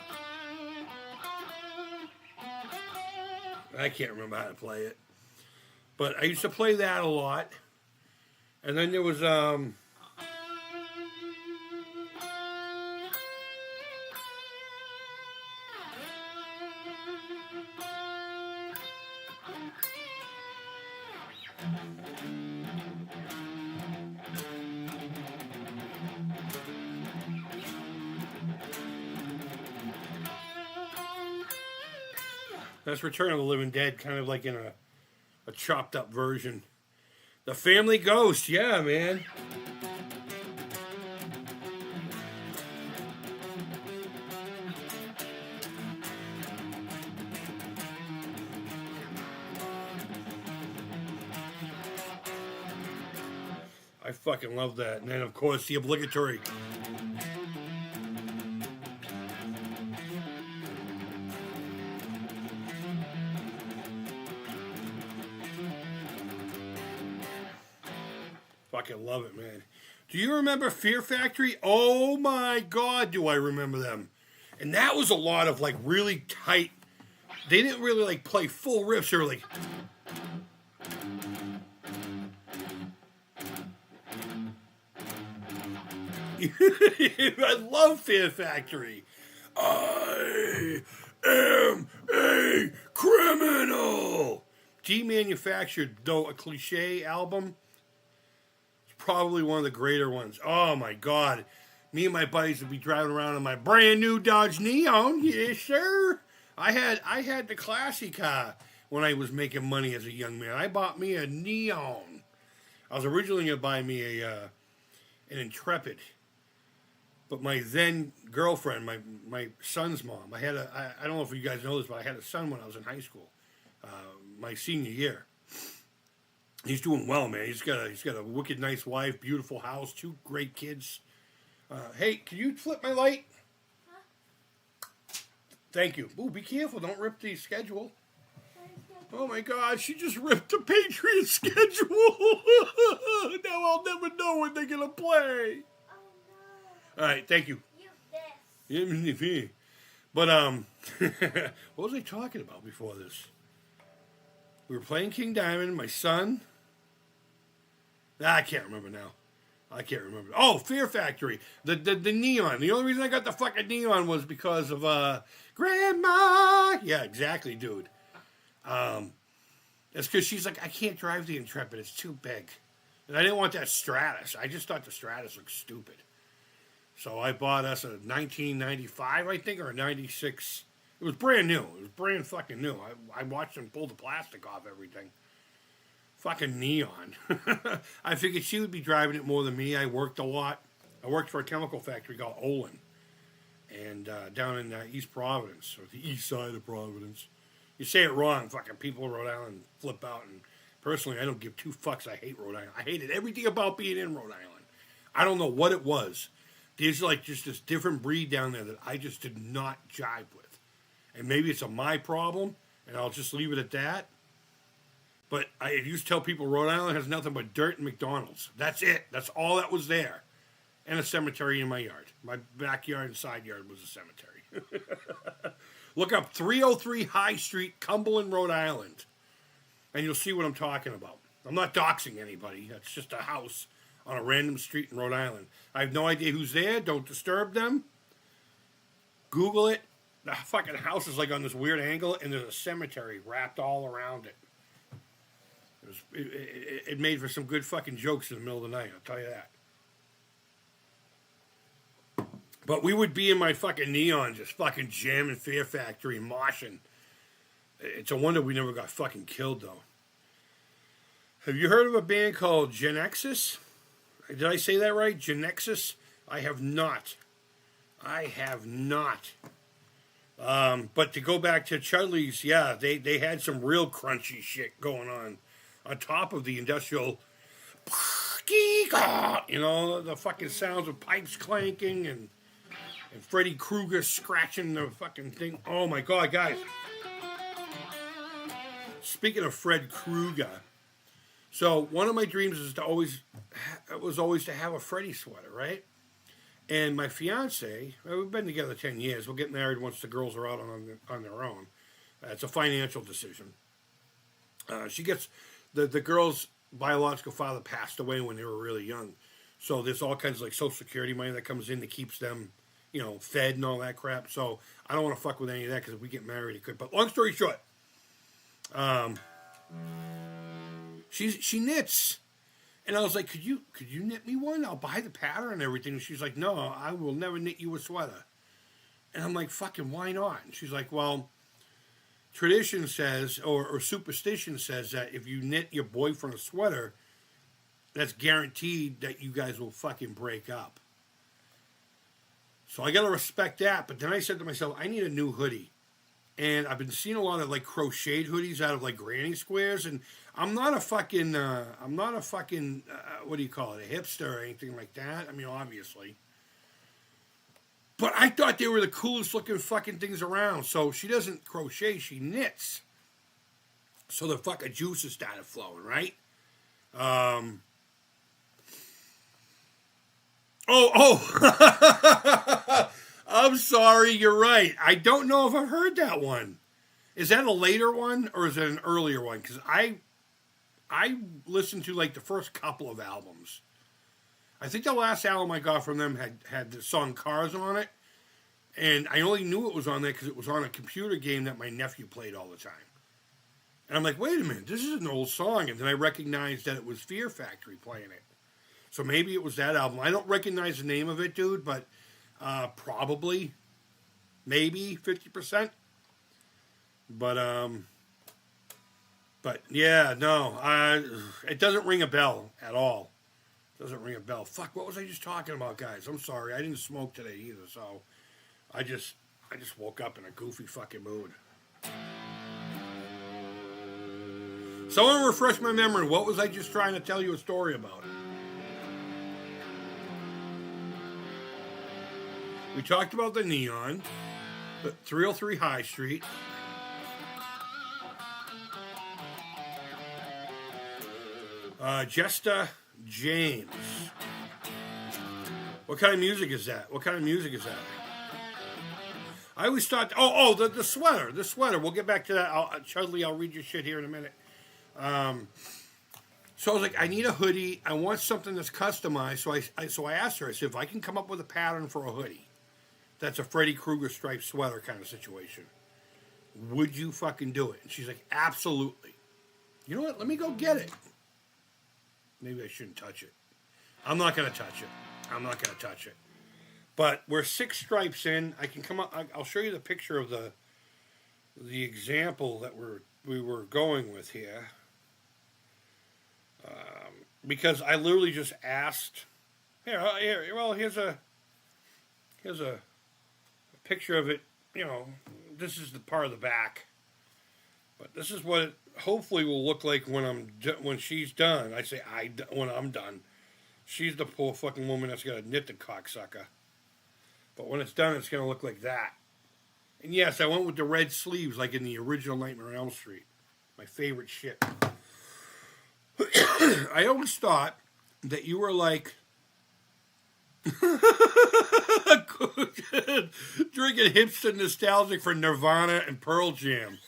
Speaker 1: I can't remember how to play it, but I used to play that a lot. And then there was that's Return of the Living Dead, kind of like in a chopped up version. The Family Ghost, yeah, man. I fucking love that. And then, of course, the obligatory... Fucking love it, man. Do you remember Fear Factory? Oh my God, do I remember them. And that was a lot of like really tight, they didn't really like play full riffs. They were like... I love Fear Factory. I am a criminal. Demanufactured, though a cliche album. Probably one of the greater ones. Oh my God. Me and my buddies would be driving around in my brand new Dodge Neon. Yes, sir. I had the classy car when I was making money as a young man. I bought me a Neon. I was originally going to buy me an Intrepid. But my then girlfriend, my son's mom, I don't know if you guys know this, but I had a son when I was in high school, my senior year. He's doing well, man. He's got a wicked nice wife, beautiful house, 2 great kids. Hey, can you flip my light?
Speaker 2: Huh?
Speaker 1: Thank you. Ooh, be careful. Don't rip the schedule.
Speaker 2: Thanks, Dad.
Speaker 1: Oh my God, she just ripped the Patriot schedule. Now I'll never know when they're going to play.
Speaker 2: Oh no.
Speaker 1: All right, thank you.
Speaker 2: You this.
Speaker 1: But, what was I talking about before this? We were playing King Diamond, my son. I can't remember now. I can't remember. Oh, Fear Factory. The neon. The only reason I got the fucking neon was because of Grandma. Yeah, exactly, dude. It's because she's like, I can't drive the Intrepid. It's too big. And I didn't want that Stratus. I just thought the Stratus looked stupid. So I bought us a 1995, I think, or a 96. It was brand new. It was brand fucking new. I watched them pull the plastic off everything. Fucking neon. I figured she would be driving it more than me. I worked a lot. I worked for a chemical factory called Olin. And down in East Providence, or the east side of Providence. You say it wrong, fucking people in Rhode Island flip out. And personally, I don't give two fucks. I hate Rhode Island. I hated everything about being in Rhode Island. I don't know what it was. There's like just this different breed down there that I just did not jive with. And maybe it's a my problem, and I'll just leave it at that. But I used to tell people Rhode Island has nothing but dirt and McDonald's. That's it. That's all that was there. And a cemetery in my yard. My backyard and side yard was a cemetery. Look up 303 High Street, Cumberland, Rhode Island. And you'll see what I'm talking about. I'm not doxing anybody. That's just a house on a random street in Rhode Island. I have no idea who's there. Don't disturb them. Google it. The fucking house is like on this weird angle, and there's a cemetery wrapped all around it. It made for some good fucking jokes in the middle of the night, I'll tell you that. But we would be in my fucking neon just fucking jamming Fear Factory and moshing. It's a wonder we never got fucking killed, though. Have you heard of a band called Genexus? Did I say that right? Genexus? I have not. But to go back to Chudley's, yeah, they had some real crunchy shit going on top of the industrial, you know, the fucking sounds of pipes clanking and Freddy Krueger scratching the fucking thing. Oh my God, guys. Speaking of Fred Krueger, so one of my dreams is was always to have a Freddy sweater, right? And my fiance, we've been together 10 years. We'll get married once the girls are out on their own. It's a financial decision. She gets, the girl's biological father passed away when they were really young. So there's all kinds of like Social Security money that comes in that keeps them, you know, fed and all that crap. So I don't want to fuck with any of that because if we get married, it could. But long story short, she knits. And I was like, could you knit me one? I'll buy the pattern and everything. And she's like, no, I will never knit you a sweater. And I'm like, fucking, why not? And she's like, well, tradition says, or superstition says that if you knit your boyfriend a sweater, that's guaranteed that you guys will fucking break up. So I got to respect that. But then I said to myself, I need a new hoodie. And I've been seeing a lot of like crocheted hoodies out of like granny squares. And I'm not a fucking, what do you call it? A hipster or anything like that. I mean, obviously. But I thought they were the coolest looking fucking things around. So she doesn't crochet, she knits. So the fucking juices started flowing, right? I'm sorry, you're right. I don't know if I've heard that one. Is that a later one or is it an earlier one? Because I listened to like the first couple of albums. I think the last album I got from them had the song Cars on it. And I only knew it was on there because it was on a computer game that my nephew played all the time. And I'm like, wait a minute, this is an old song. And then I recognized that it was Fear Factory playing it. So maybe it was that album. I don't recognize the name of it, dude, but probably, maybe 50%. But yeah, no, it doesn't ring a bell at all. It doesn't ring a bell. Fuck, what was I just talking about, guys? I'm sorry, I didn't smoke today either, so I just woke up in a goofy fucking mood. Someone refresh my memory. What was I just trying to tell you a story about? We talked about the Neon, the 303 High Street. Jesta James. What kind of music is that? What kind of music is that? I always thought, the sweater. The sweater. We'll get back to that. Chudley, I'll read your shit here in a minute. So I was like, I need a hoodie. I want something that's customized. So I asked her, I said, if I can come up with a pattern for a hoodie, that's a Freddy Krueger striped sweater kind of situation, would you fucking do it? And she's like, absolutely. You know what? Let me go get it. Maybe I shouldn't touch it. I'm not going to touch it. But we're 6 stripes in. I can come up. I'll show you the picture of the example that we were going with here. Because I literally just asked. Here. Well, here's a picture of it. You know, this is the part of the back. But this is what it hopefully will look like when she's done. I say when I'm done. She's the poor fucking woman that's got to knit the cocksucker. But when it's done, it's going to look like that. And yes, I went with the red sleeves like in the original Nightmare on Elm Street. My favorite shit. I always thought that you were like drinking hipster nostalgic for Nirvana and Pearl Jam.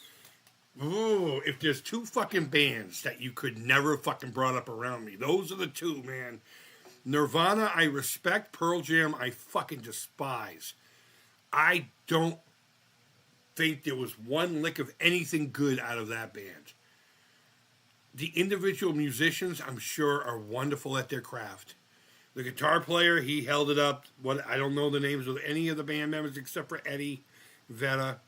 Speaker 1: Ooh, if there's 2 fucking bands that you could never fucking brought up around me, those are the 2, man. Nirvana, I respect. Pearl Jam, I fucking despise. I don't think there was one lick of anything good out of that band. The individual musicians, I'm sure, are wonderful at their craft. The guitar player, he held it up. I don't know the names of any of the band members except for Eddie Vedder.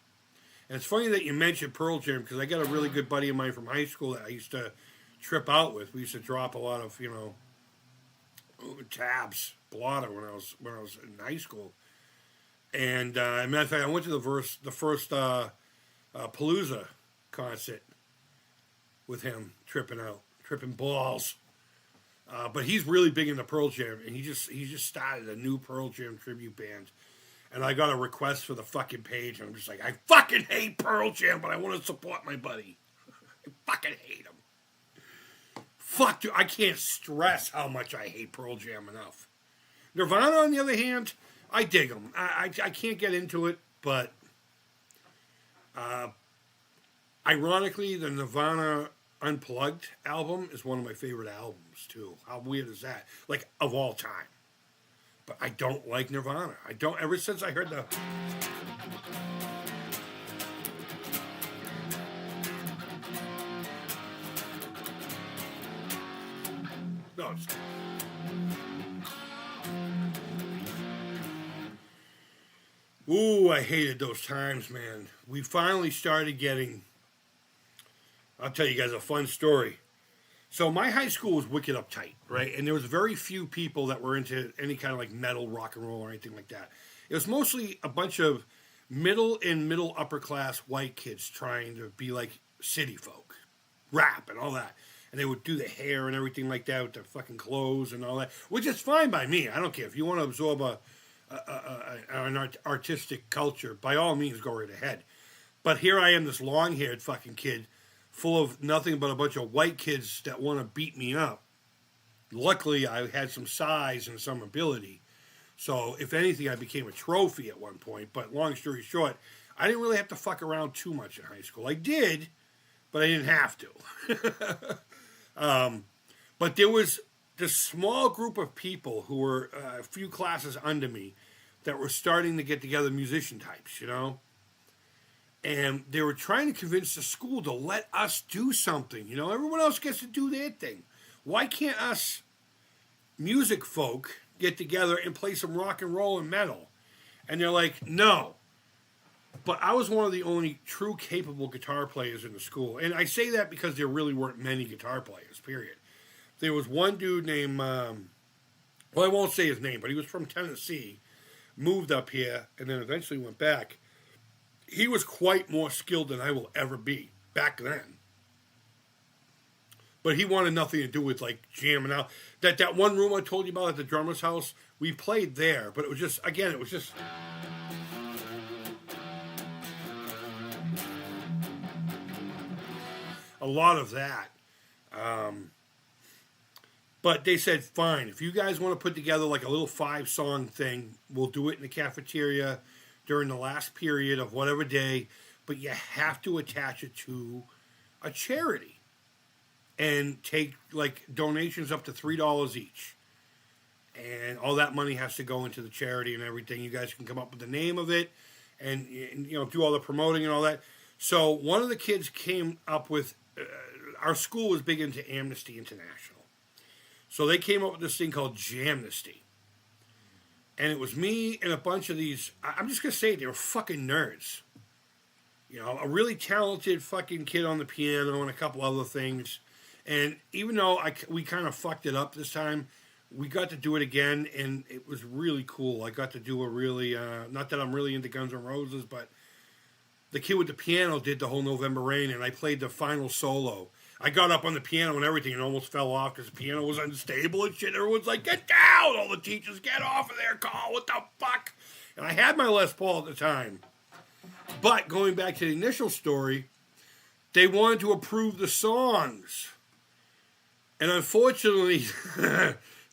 Speaker 1: And it's funny that you mentioned Pearl Jam because I got a really good buddy of mine from high school that I used to trip out with. We used to drop a lot of, tabs, blotter when I was in high school. And as a matter of fact, I went to the first Palooza concert with him, tripping balls. But he's really big into Pearl Jam, and he just started a new Pearl Jam tribute band. And I got a request for the fucking page, and I'm just like, I fucking hate Pearl Jam, but I want to support my buddy. I fucking hate him. Fuck, dude, I can't stress how much I hate Pearl Jam enough. Nirvana, on the other hand, I dig them. I can't get into it, but ironically, the Nirvana Unplugged album is one of my favorite albums, too. How weird is that? Like, of all time. But I don't like Nirvana. I don't, ever since I heard the... No, it's... Ooh, I hated those times, man. We finally started getting... I'll tell you guys a fun story. So my high school was wicked uptight, right? And there was very few people that were into any kind of like metal, rock and roll, or anything like that. It was mostly a bunch of middle and middle upper class white kids trying to be like city folk, rap and all that. And they would do the hair and everything like that with their fucking clothes and all that, which is fine by me. I don't care. If you want to absorb an artistic culture, by all means, go right ahead. But here I am, this long-haired fucking kid, full of nothing but a bunch of white kids that want to beat me up. Luckily, I had some size and some ability. So, if anything, I became a trophy at one point. But long story short, I didn't really have to fuck around too much in high school. I did, but I didn't have to. But there was this small group of people who were a few classes under me that were starting to get together, musician types, you know? And they were trying to convince the school to let us do something. You know, everyone else gets to do their thing. Why can't us music folk get together and play some rock and roll and metal? And they're like, no. But I was one of the only true capable guitar players in the school. And I say that because there really weren't many guitar players, period. There was one dude named, well, I won't say his name, but he was from Tennessee, moved up here, and then eventually went back. He was quite more skilled than I will ever be back then. But he wanted nothing to do with like jamming out. That one room I told you about at the drummer's house, we played there, but it was just a lot of that. But they said, fine, if you guys want to put together like a little 5-song thing, we'll do it in the cafeteria during the last period of whatever day, but you have to attach it to a charity and take like donations up to $3 each. And all that money has to go into the charity and everything. You guys can come up with the name of it and do all the promoting and all that. So one of the kids came up with, our school was big into Amnesty International. So they came up with this thing called Jamnesty. And it was me and a bunch of these, I'm just going to say it, they were fucking nerds. A really talented fucking kid on the piano and a couple other things. And even though we kind of fucked it up this time, we got to do it again, and it was really cool. I got to do a really, not that I'm really into Guns N' Roses, but the kid with the piano did the whole November Rain, and I played the final solo. I got up on the piano and everything and almost fell off because the piano was unstable and shit. Everyone's like, get down! All the teachers, get off of there, Carl, what the fuck? And I had my Les Paul at the time. But going back to the initial story, they wanted to approve the songs. And unfortunately,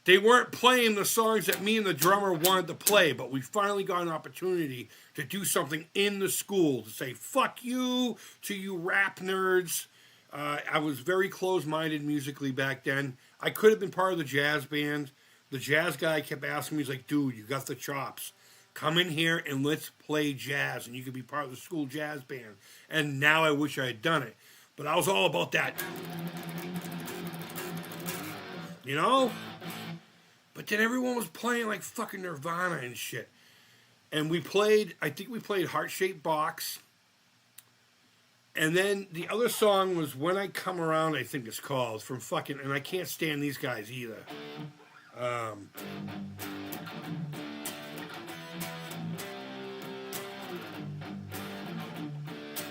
Speaker 1: they weren't playing the songs that me and the drummer wanted to play, but we finally got an opportunity to do something in the school, to say, fuck you to you rap nerds. I was very close-minded musically back then. I could have been part of the jazz band. The jazz guy kept asking me, he's like, dude, you got the chops. Come in here and let's play jazz, and you could be part of the school jazz band. And now I wish I had done it. But I was all about that. But then everyone was playing like fucking Nirvana and shit. And I think we played Heart-Shaped Box. And then the other song was When I Come Around, I think it's called, from fucking, and I can't stand these guys either.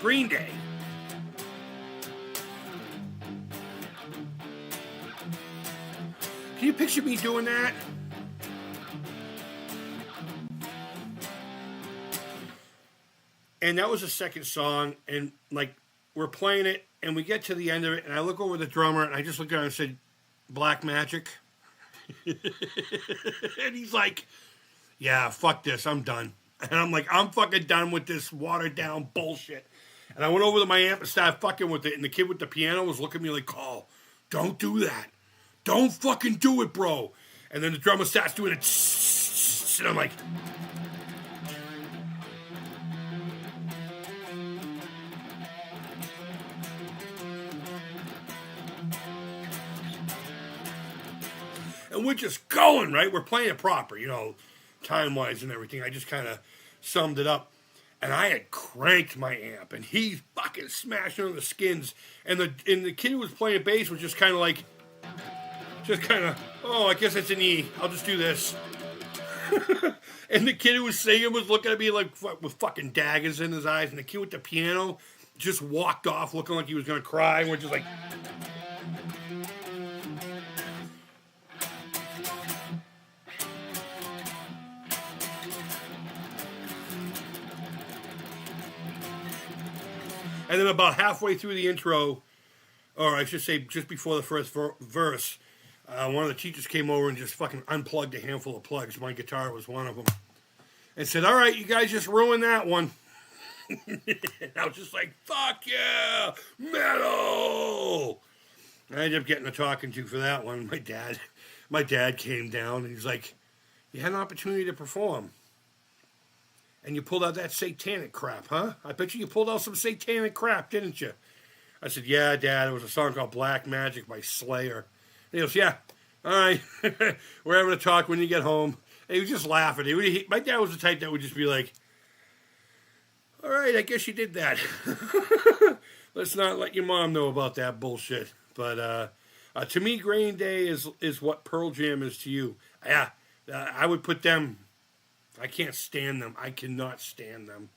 Speaker 1: Green Day. Can you picture me doing that? And that was the second song, and like we're playing it, and we get to the end of it, and I look over the drummer, and I just looked at him and said, Black Magic. And he's like, yeah, fuck this, I'm done. And I'm like, I'm fucking done with this watered down bullshit. And I went over to my amp and started fucking with it, and the kid with the piano was looking at me like, Carl, don't do that. Don't fucking do it, bro. And then the drummer starts doing it, and I'm like, and we're just going, right? We're playing it proper, time-wise and everything. I just kind of summed it up. And I had cranked my amp, and he's fucking smashing on the skins. And the kid who was playing bass was just kind of, oh, I guess it's an E. I'll just do this. And the kid who was singing was looking at me like with fucking daggers in his eyes. And the kid with the piano just walked off looking like he was going to cry. And we're just like... And then about halfway through the intro, or I should say just before the first verse, one of the teachers came over and just fucking unplugged a handful of plugs. My guitar was one of them. And said, all right, you guys just ruined that one. And I was just like, fuck yeah, metal. And I ended up getting a talking to for that one. My dad came down and he's like, you had an opportunity to perform. And you pulled out that satanic crap, huh? I bet you pulled out some satanic crap, didn't you? I said, yeah, Dad. It was a song called Black Magic by Slayer. And he goes, yeah, all right. We're having a talk when you get home. And he was just laughing. My dad was the type that would just be like, all right, I guess you did that. Let's not let your mom know about that bullshit. But to me, Green Day is what Pearl Jam is to you. Yeah, I would put them... I can't stand them. I cannot stand them.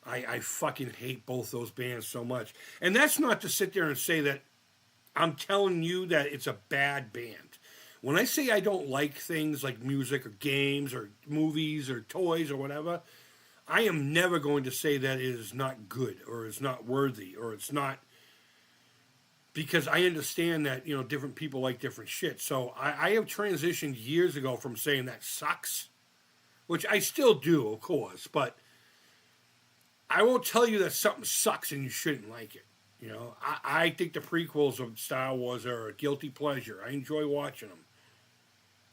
Speaker 1: I fucking hate both those bands so much. And that's not to sit there and say that I'm telling you that it's a bad band. When I say I don't like things like music or games or movies or toys or whatever, I am never going to say that it is not good or it's not worthy or it's not, because I understand that, different people like different shit. So I have transitioned years ago from saying that sucks, which I still do, of course, but I won't tell you that something sucks and you shouldn't like it. I think the prequels of Star Wars are a guilty pleasure. I enjoy watching them.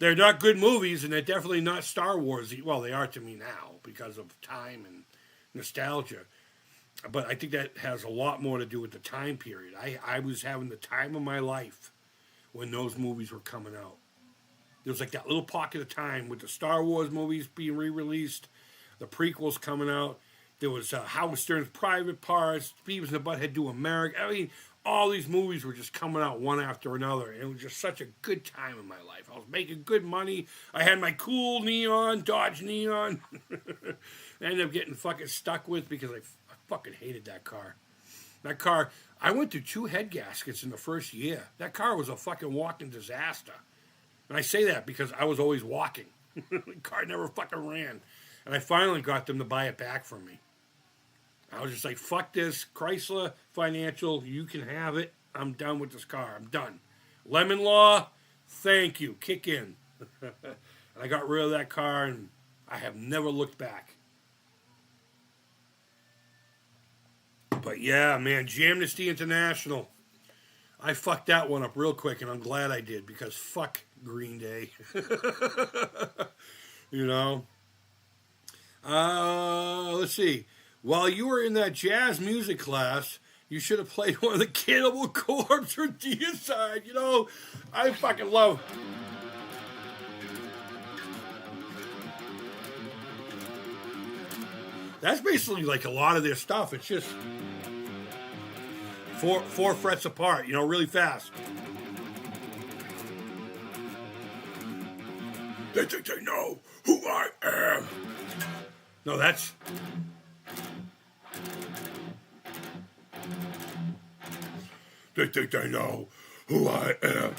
Speaker 1: They're not good movies, and they're definitely not Star Wars. Well, they are to me now because of time and nostalgia. But I think that has a lot more to do with the time period. I was having the time of my life when those movies were coming out. There was like that little pocket of time with the Star Wars movies being re-released, the prequels coming out. There was Howard Stern's Private Parts, Beavis and the Butthead Do America. I mean, all these movies were just coming out one after another. And it was just such a good time in my life. I was making good money. I had my cool neon, Dodge Neon. I ended up getting fucking stuck with because I fucking hated that car. That car, I went through 2 head gaskets in the first year. That car was a fucking walking disaster. And I say that because I was always walking. The car never fucking ran. And I finally got them to buy it back from me. I was just like, fuck this. Chrysler Financial, you can have it. I'm done with this car. I'm done. Lemon Law, thank you. Kick in. And I got rid of that car, and I have never looked back. But yeah, man, Jamnesty International. I fucked that one up real quick, and I'm glad I did, because fuck Green Day. Let's see. While you were in that jazz music class, you should have played one of the Cannibal Corpse or Deicide. I fucking love. That's basically like a lot of their stuff. It's just four frets apart, really fast. They think they know who I am. No, that's. They think they know who I am.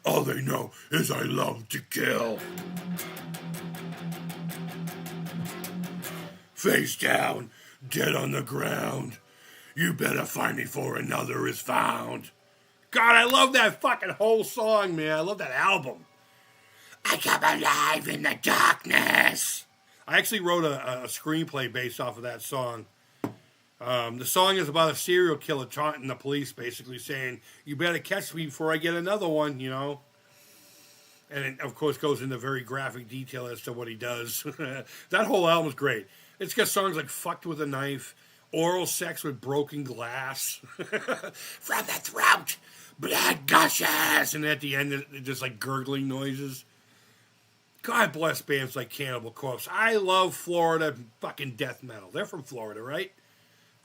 Speaker 1: All they know is I love to kill. Face down, dead on the ground. You better find me for another is found. God, I love that fucking whole song, man. I love that album. I come alive in the darkness. I actually wrote a screenplay based off of that song. The song is about a serial killer taunting the police, basically saying, you better catch me before I get another one, And it, of course, goes into very graphic detail as to what he does. That whole album's great. It's got songs like Fucked with a Knife, Oral Sex with Broken Glass, From the Throat, Blood Gushes, and at the end, it's just like gurgling noises. God bless bands like Cannibal Corpse. I love Florida fucking death metal. They're from Florida, right?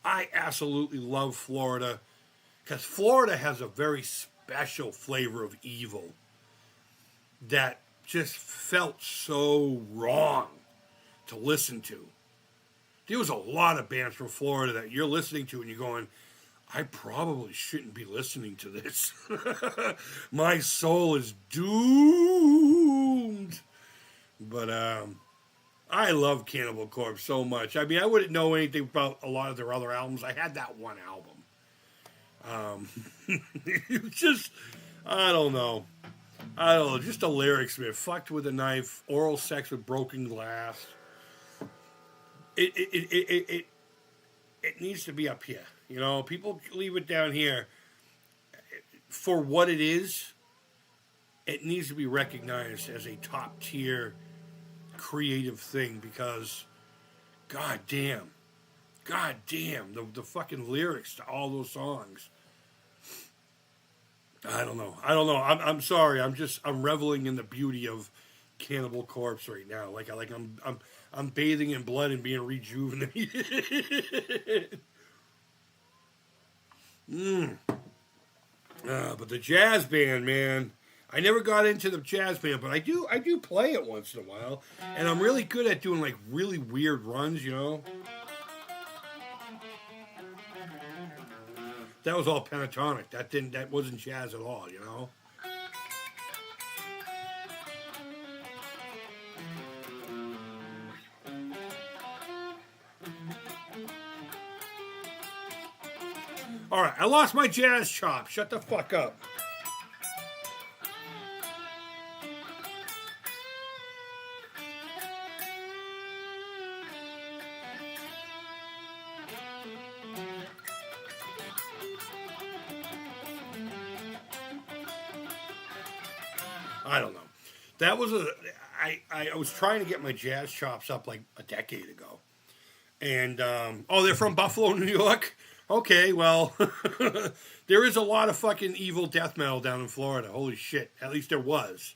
Speaker 1: I absolutely love Florida because Florida has a very special flavor of evil that just felt so wrong to listen to. There was a lot of bands from Florida that you're listening to and you're going, I probably shouldn't be listening to this. My soul is doomed. But I love Cannibal Corpse so much. I mean, I wouldn't know anything about a lot of their other albums. I had that one album. It just, I don't know. Just the lyrics, man. Fucked with a knife, oral sex with broken glass. It needs to be up here. People leave it down here. For what it is, it needs to be recognized as a top tier creative thing because god damn the fucking lyrics to all those songs. I don't know. I'm sorry. I'm reveling in the beauty of Cannibal Corpse right now. I'm bathing in blood and being rejuvenated. But the jazz band, man. I never got into the jazz band, but I do play it once in a while. And I'm really good at doing really weird runs, That was all pentatonic. That wasn't jazz at all, you know? All right, I lost my jazz chop. Shut the fuck up. I don't know. That was I was trying to get my jazz chops up like a decade ago. And, oh, they're from Buffalo, New York? Okay, well, there is a lot of fucking evil death metal down in Florida. Holy shit. At least there was.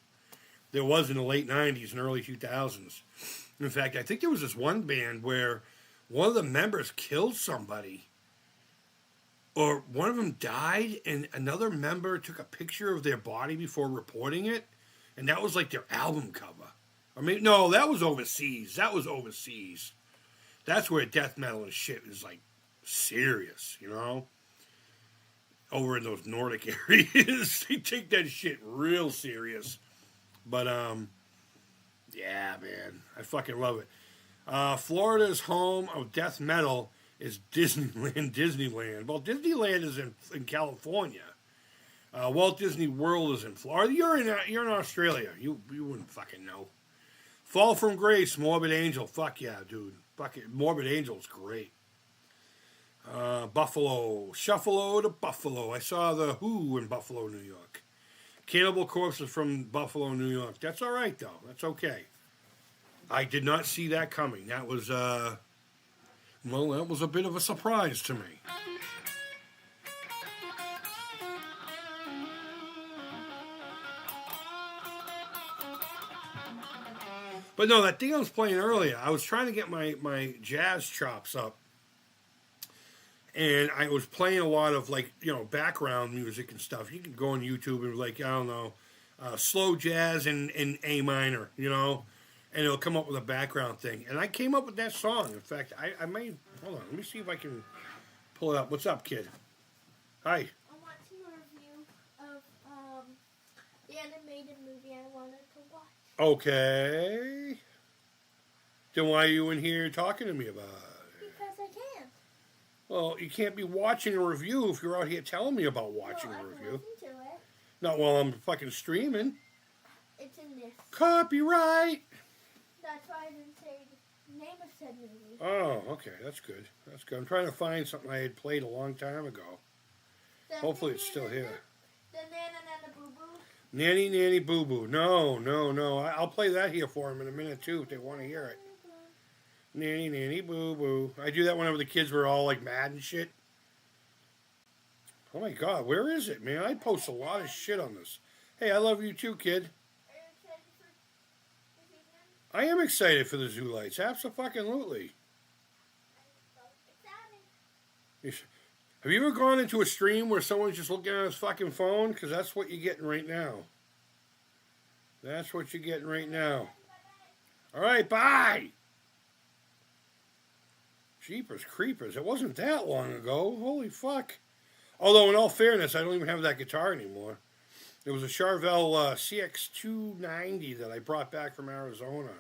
Speaker 1: There was in the late 90s and early 2000s. In fact, I think there was this one band where one of the members killed somebody. Or one of them died, and another member took a picture of their body before reporting it. And that was like their album cover. I mean, no, that was overseas. That's where death metal and shit is like serious, you know? Over in those Nordic areas, they take that shit real serious. But, yeah, man, I fucking love it. Florida's home of death metal is Disneyland. Well, Disneyland is in California. Walt Disney World is in Florida. You're in Australia. You wouldn't fucking know. Fall from Grace, Morbid Angel. Fuck yeah, dude. Fuck it. Morbid Angel's great. Buffalo. Shuffalo to Buffalo. I saw the Who in Buffalo, New York. Cannibal Corpse is from Buffalo, New York. That's all right, though. That's okay. I did not see that coming. That was, well, that was a bit of a surprise to me. But no, that thing I was playing earlier, I was trying to get my jazz chops up. And I was playing a lot of, like, you know, background music and stuff. You can go on YouTube and, like, I don't know, slow jazz in A minor, you know? And it'll come up with a background thing. And I came up with that song. In fact, I may, hold on, let me see if I can pull it up. What's up, kid? Hi.
Speaker 2: I'm watching a review of the animated movie I wanted to watch.
Speaker 1: Okay. Then why are you in here talking to me about it?
Speaker 2: Because I can.
Speaker 1: Well, you can't be watching a review if you're out here telling me about watching
Speaker 2: No,
Speaker 1: a
Speaker 2: I can
Speaker 1: review.
Speaker 2: listen to it.
Speaker 1: Not while I'm fucking streaming.
Speaker 2: It's in this.
Speaker 1: Copyright!
Speaker 2: That's why I didn't say the name of said movie.
Speaker 1: Oh, okay. That's good. That's good. I'm trying to find something I had played a long time ago. Hopefully it's still here.
Speaker 2: The Nana Nana Boo Boo.
Speaker 1: Nanny Nanny Boo Boo. No. I'll play that here for them in a minute, too, if they want to hear it. Nanny Nanny Boo Boo. I do that whenever the kids were all, like, mad and shit. Oh, my God. Where is it, man? I post a lot of shit on this. Hey, I love you, too, kid.
Speaker 2: Are you excited for this evening?
Speaker 1: I am excited for the Zoo Lights. Abso-fucking-lutely.
Speaker 2: I'm so excited.
Speaker 1: Have you ever gone into a stream where someone's just looking at his fucking phone? Because that's what you're getting right now. That's what you're getting right now. All right, bye. Jeepers creepers. It wasn't that long ago. Holy fuck. Although, in all fairness, I don't even have that guitar anymore. It was a Charvel CX290 that I brought back from Arizona.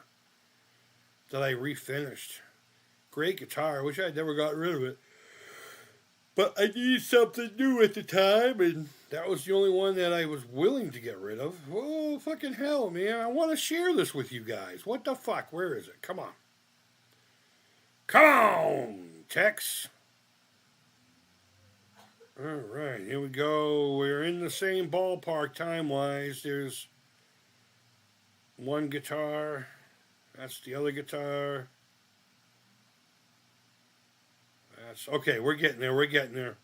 Speaker 1: That I refinished. Great guitar. I wish I'd never got rid of it. But I needed something new at the time, and that was the only one that I was willing to get rid of. Oh, fucking hell, man. I want to share this with you guys. What the fuck? Where is it? Come on. Come on, Tex. All right, here we go. We're in the same ballpark time-wise. There's one guitar. That's the other guitar. That's okay, we're getting there.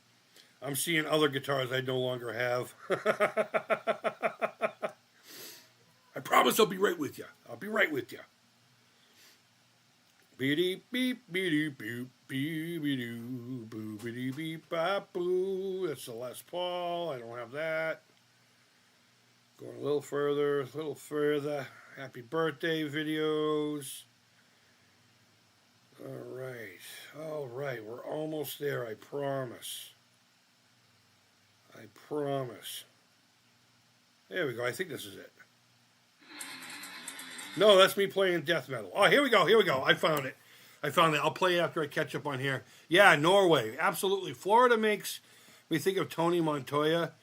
Speaker 1: I'm seeing other guitars I no longer have. I promise I'll be right with you. Beep beep beep beep beep beep boo beep beep bop boo. That's the Les Paul. I don't have that. Going a little further. Happy birthday videos. All right. We're almost there, I promise. I promise. There we go. I think this is it. No, that's me playing death metal. Oh, here we go. Here we go. I found it. I'll play it after I catch up on here. Yeah, Norway. Absolutely. Florida makes me think of Tony Montoya,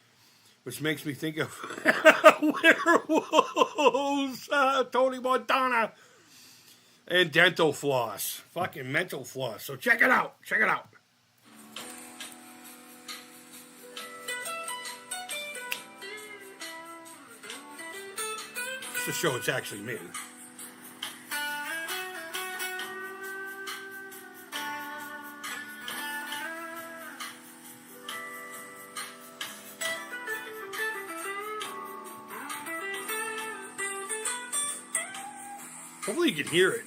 Speaker 1: which makes me think of werewolves, Tony Montana, and dental floss. Fucking mental floss. So check it out. Check it out. Just to show it's actually me. Hopefully you can hear it.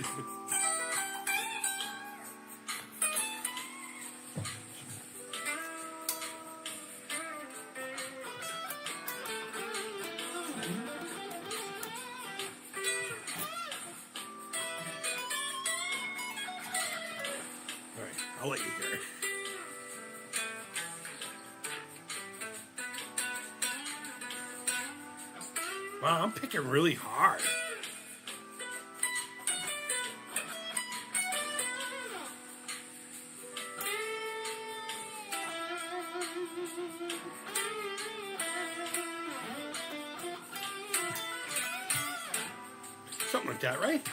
Speaker 1: Alright, I'll let you hear it. Wow, I'm picking really hard. Something like that, right?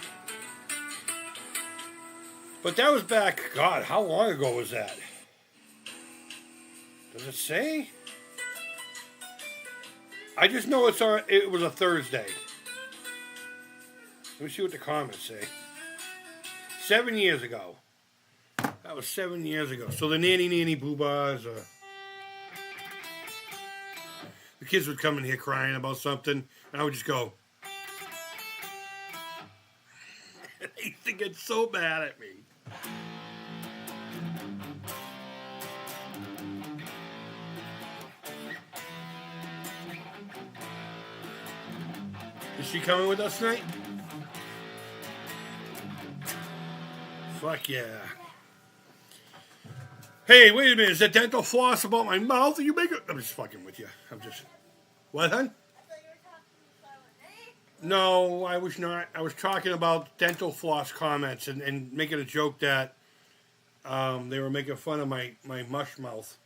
Speaker 1: But that was back, God, how long ago was that? Does it say? I just know it was a Thursday. Let me see what the comments say. 7 years ago. That was 7 years ago. So the nanny boobas, the kids would come in here crying about something, and I would just go. They used to get so mad at me. Is she coming with us tonight? Fuck yeah. Hey, wait a minute. Is that dental floss about my mouth? Are you making... I'm just fucking with you. I'm just... What, hon? No, I was not. I was talking about dental floss comments and making a joke that they were making fun of my mush mouth.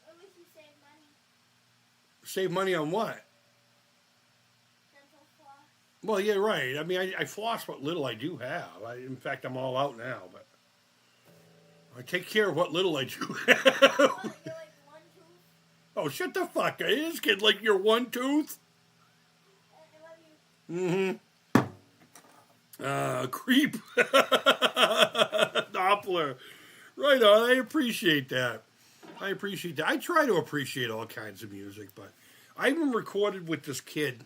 Speaker 2: At least you save money.
Speaker 1: Save money on what?
Speaker 2: Dental floss.
Speaker 1: Well, yeah, right. I mean, I floss what little I do have. In fact, I'm all out now, but I take care of what little I do have.
Speaker 2: You're like one tooth.
Speaker 1: Oh, shut the fuck up. This kid like you're one tooth?
Speaker 2: I love you.
Speaker 1: Creep. Doppler. Right on. I appreciate that. I try to appreciate all kinds of music, but I even recorded with this kid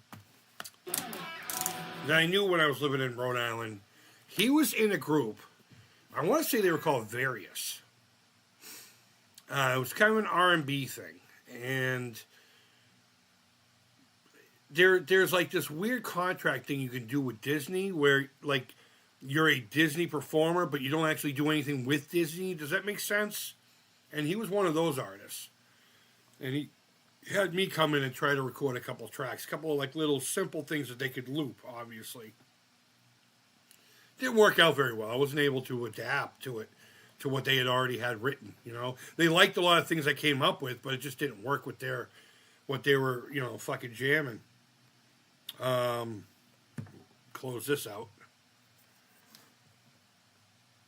Speaker 1: that I knew when I was living in Rhode Island. He was in a group. I want to say they were called Various. It was kind of an R&B thing. And there's like this weird contract thing you can do with Disney where like you're a Disney performer, but you don't actually do anything with Disney. Does that make sense? And he was one of those artists. And he had me come in and try to record a couple of tracks, a couple of like little simple things that they could loop, obviously. Didn't work out very well. I wasn't able to adapt to it, to what they had already had written, you know. They liked a lot of things I came up with, but it just didn't work with what they were, you know, fucking jamming. Close this out.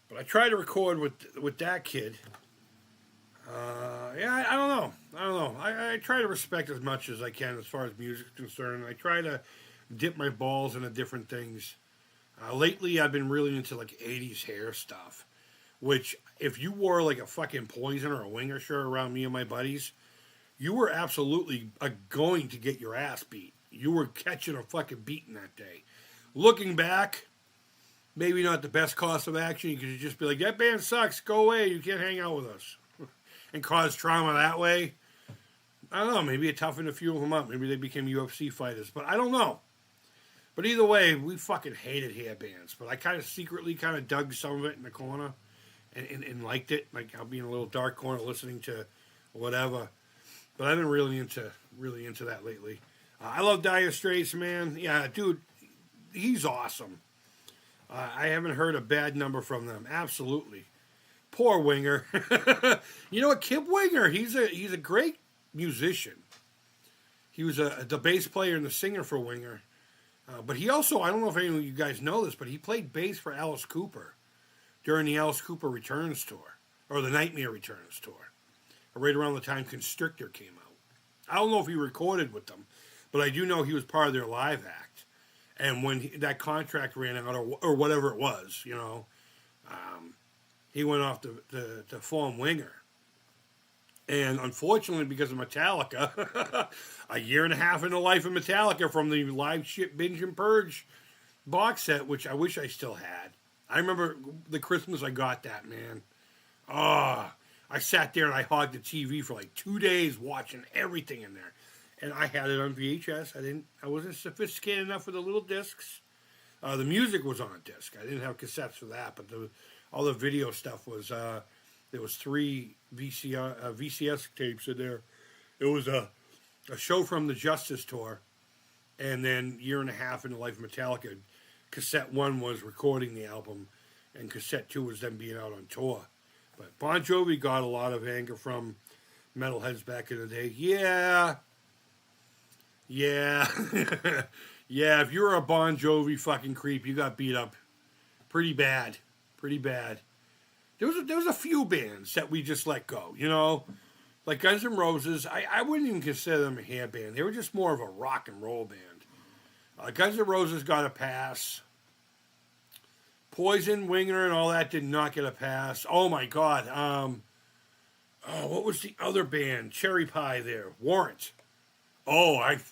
Speaker 1: But I tried to record with that kid. Yeah, I don't know. I try to respect as much as I can as far as music's concerned. I try to dip my balls into different things. Lately, I've been really into like 80s hair stuff. Which, if you wore like a fucking Poison or a Winger shirt around me and my buddies, you were absolutely going to get your ass beat. You were catching a fucking beating that day. Looking back, maybe not the best course of action. You could just be like, that band sucks. Go away. You can't hang out with us. And cause trauma that way. I don't know. Maybe it toughened a few of them up. Maybe they became UFC fighters. But I don't know. But either way, we fucking hated hair bands. But I kind of secretly dug some of it in the corner and liked it. Like I'll be in a little dark corner listening to whatever. But I've been really into that lately. I love Dire Straits, man. Yeah, dude, he's awesome. I haven't heard a bad number from them. Absolutely. Poor Winger. You know what, Kip Winger? He's a great musician. He was the bass player and the singer for Winger. But he also, I don't know if any of you guys know this, but he played bass for Alice Cooper during the Alice Cooper Returns tour, or the Nightmare Returns tour, right around the time Constrictor came out. I don't know if he recorded with them, but I do know he was part of their live act. And when that contract ran out, or whatever it was, you know, he went off to form Winger. And unfortunately, because of Metallica, a year and a half in the life of Metallica from the Live Shit Binge and Purge box set, which I wish I still had. I remember the Christmas I got that, man. I sat there and I hogged the TV for like 2 days watching everything in there. And I had it on VHS. I wasn't sophisticated enough for the little discs. The music was on disc. I didn't have cassettes for that, but all the video stuff was, there was 3 VCS tapes in there. It was a show from the Justice Tour, and then year and a half in the life of Metallica. Cassette 1 was recording the album, and cassette 2 was them being out on tour. But Bon Jovi got a lot of anger from metalheads back in the day. Yeah. Yeah, if you were a Bon Jovi fucking creep, you got beat up pretty bad. There was a few bands that we just let go, you know? Like Guns N' Roses, I wouldn't even consider them a hair band. They were just more of a rock and roll band. Guns N' Roses got a pass. Poison, Winger, and all that did not get a pass. Oh, my God. What was the other band? Cherry Pie there. Warrant.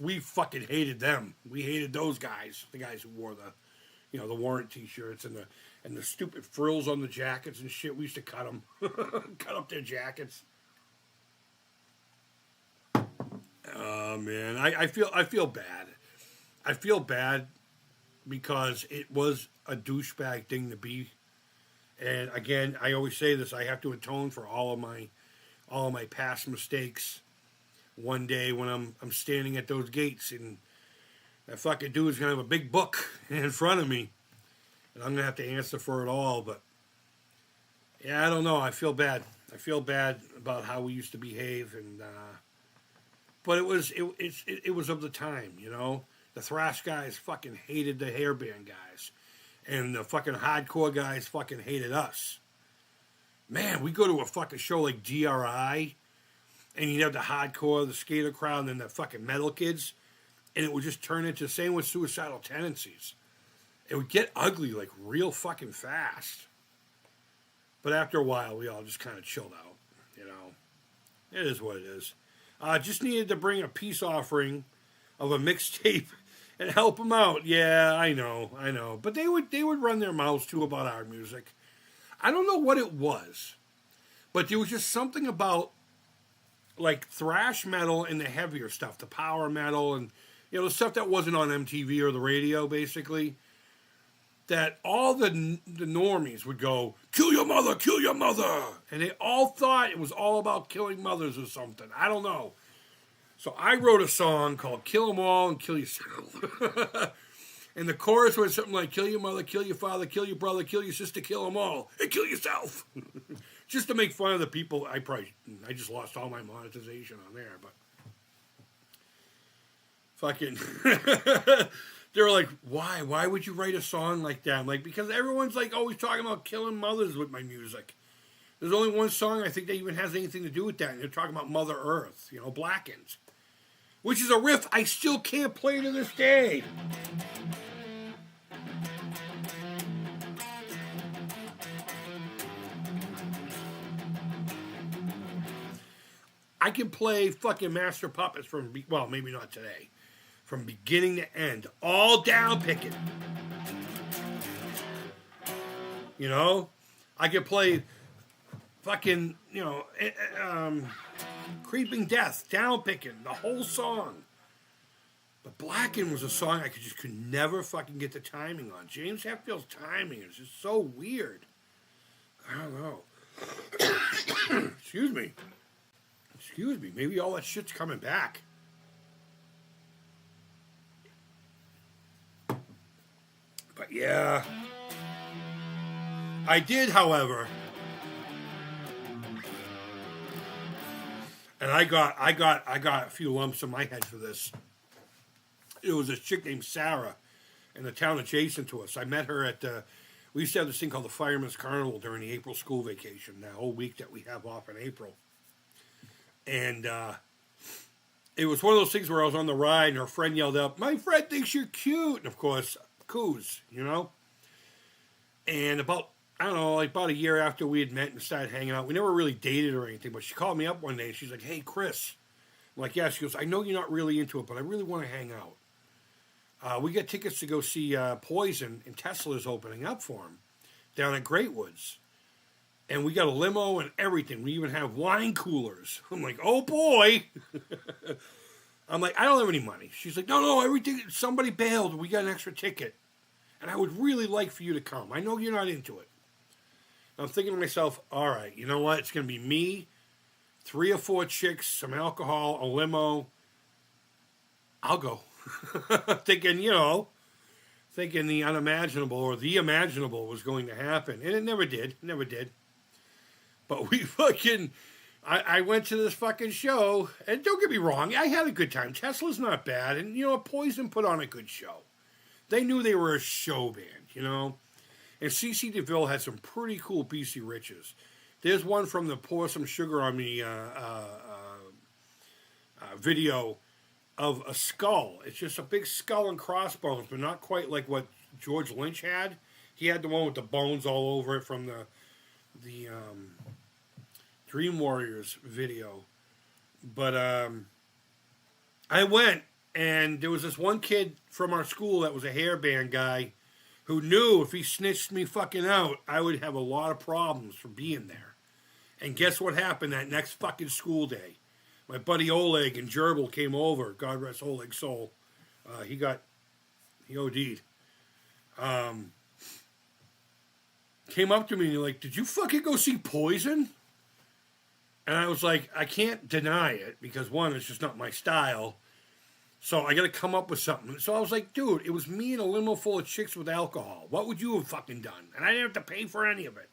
Speaker 1: We fucking hated them. We hated those guys. The guys who wore the Warrant t-shirts and the stupid frills on the jackets and shit. We used to cut them, cut up their jackets. Oh man, I feel bad. I feel bad because it was a douchebag thing to be. And again, I always say this: I have to atone for all of my past mistakes. One day when I'm standing at those gates and that fucking dude is going to have a big book in front of me and I'm going to have to answer for it all. But yeah, I don't know. I feel bad. I feel bad about how we used to behave. And but it was of the time, you know. The thrash guys fucking hated the hairband guys. And the fucking hardcore guys fucking hated us. Man, we go to a fucking show like DRI. And you'd have the hardcore, the skater crowd, and then the fucking metal kids. And it would just turn into the same with Suicidal Tendencies. It would get ugly like real fucking fast. But after a while, we all just kind of chilled out, you know. It is what it is. Just needed to bring a peace offering of a mixtape and help them out. Yeah, I know. But they would run their mouths too about our music. I don't know what it was. But there was just something about like thrash metal and the heavier stuff, the power metal and, you know, the stuff that wasn't on MTV or the radio, basically, that all the normies would go, kill your mother, and they all thought it was all about killing mothers or something. I don't know. So I wrote a song called Kill 'Em All and Kill Yourself. And the chorus was something like, kill your mother, kill your father, kill your brother, kill your sister, kill 'em all, and kill yourself. Just to make fun of the people. I just lost all my monetization on there, but fucking they were like, why would you write a song like that? I'm like, because everyone's like always talking about killing mothers with my music. There's only one song I think that even has anything to do with that, and they're talking about Mother Earth, you know, Blackened, which is a riff I still can't play to this day. I can play fucking Master Puppets from, well, maybe not today, from beginning to end, all down picking. You know? I can play fucking, you know, Creeping Death, down picking, the whole song. But Blackened was a song I could never fucking get the timing on. James Hetfield's timing is just so weird. I don't know. Excuse me. Excuse me, maybe all that shit's coming back. But yeah. I did, however, and I got a few lumps in my head for this. It was a chick named Sarah in the town adjacent to us. I met her at we used to have this thing called the Fireman's Carnival during the April school vacation, that whole week that we have off in April. And it was one of those things where I was on the ride and her friend yelled out, "My friend thinks you're cute." And of course, coos, you know? And about a year after we had met and started hanging out, we never really dated or anything, but she called me up one day and she's like, "Hey, Chris." I'm like, "Yeah." She goes, "I know you're not really into it, but I really want to hang out. We got tickets to go see Poison, and Tesla's opening up for him down at Great Woods. And we got a limo and everything. We even have wine coolers." I'm like, "Oh, boy." I'm like, "I don't have any money." She's like, no, everything, somebody bailed. We got an extra ticket. And I would really like for you to come. I know you're not into it." I'm thinking to myself, all right, you know what? It's going to be me, 3 or 4 chicks, some alcohol, a limo. I'll go. Thinking the unimaginable or the imaginable was going to happen. And it never did. But I went to this fucking show, and don't get me wrong, I had a good time. Tesla's not bad, and, Poison put on a good show. They knew they were a show band, And CC DeVille had some pretty cool BC Riches. There's one from the Pour Some Sugar on Me video of a skull. It's just a big skull and crossbones, but not quite like what George Lynch had. He had the one with the bones all over it from the Dream Warriors video. But I went, and there was this one kid from our school that was a hairband guy who knew if he snitched me fucking out, I would have a lot of problems for being there. And guess what happened that next fucking school day? My buddy Oleg and Gerbil came over. God rest Oleg's soul. He OD'd. Came up to me and they're like, "Did you fucking go see Poison?" And I was like, I can't deny it because, one, it's just not my style. So I got to come up with something. So I was like, "Dude, it was me and a limo full of chicks with alcohol. What would you have fucking done?" And I didn't have to pay for any of it.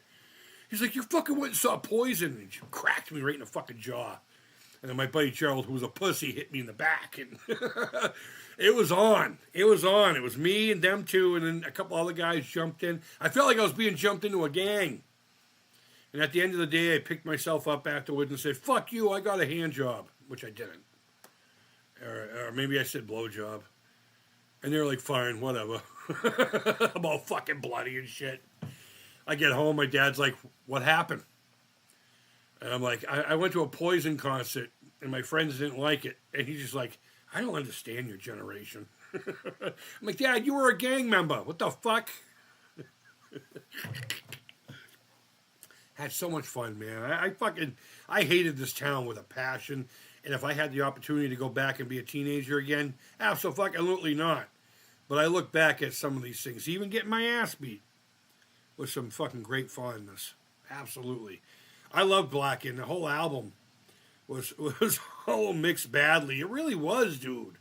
Speaker 1: He's like, "You fucking went and saw Poison." And she cracked me right in the fucking jaw. And then my buddy Gerald, who was a pussy, hit me in the back. And it was on. It was me and them two, and then a couple other guys jumped in. I felt like I was being jumped into a gang. And at the end of the day, I picked myself up afterwards and said, "Fuck you, I got a hand job," which I didn't. Or maybe I said blowjob. And they're like, "Fine, whatever." I'm all fucking bloody and shit. I get home, my dad's like, "What happened?" And I'm like, I went to a Poison concert, and my friends didn't like it. And he's just like, "I don't understand your generation." I'm like, "Dad, you were a gang member. What the fuck?" Had so much fun, man. I hated this town with a passion. And if I had the opportunity to go back and be a teenager again, absolutely not. But I look back at some of these things, even getting my ass beat, with some fucking great fondness. Absolutely. I love Blackened. The whole album was all mixed badly. It really was, dude.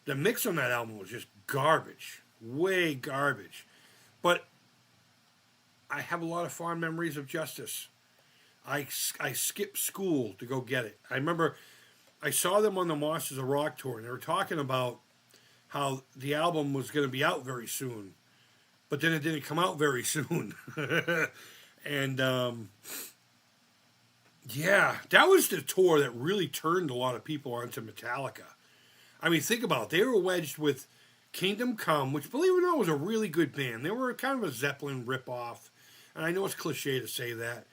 Speaker 1: The mix on that album was just garbage. Way garbage. But I have a lot of fond memories of Justice. I skipped school to go get it. I remember I saw them on the Monsters of Rock tour, and they were talking about how the album was going to be out very soon. But then it didn't come out very soon. And, yeah, that was the tour that really turned a lot of people onto Metallica. I mean, think about it. They were wedged with Kingdom Come, which, believe it or not, was a really good band. They were kind of a Zeppelin ripoff. And I know it's cliche to say that.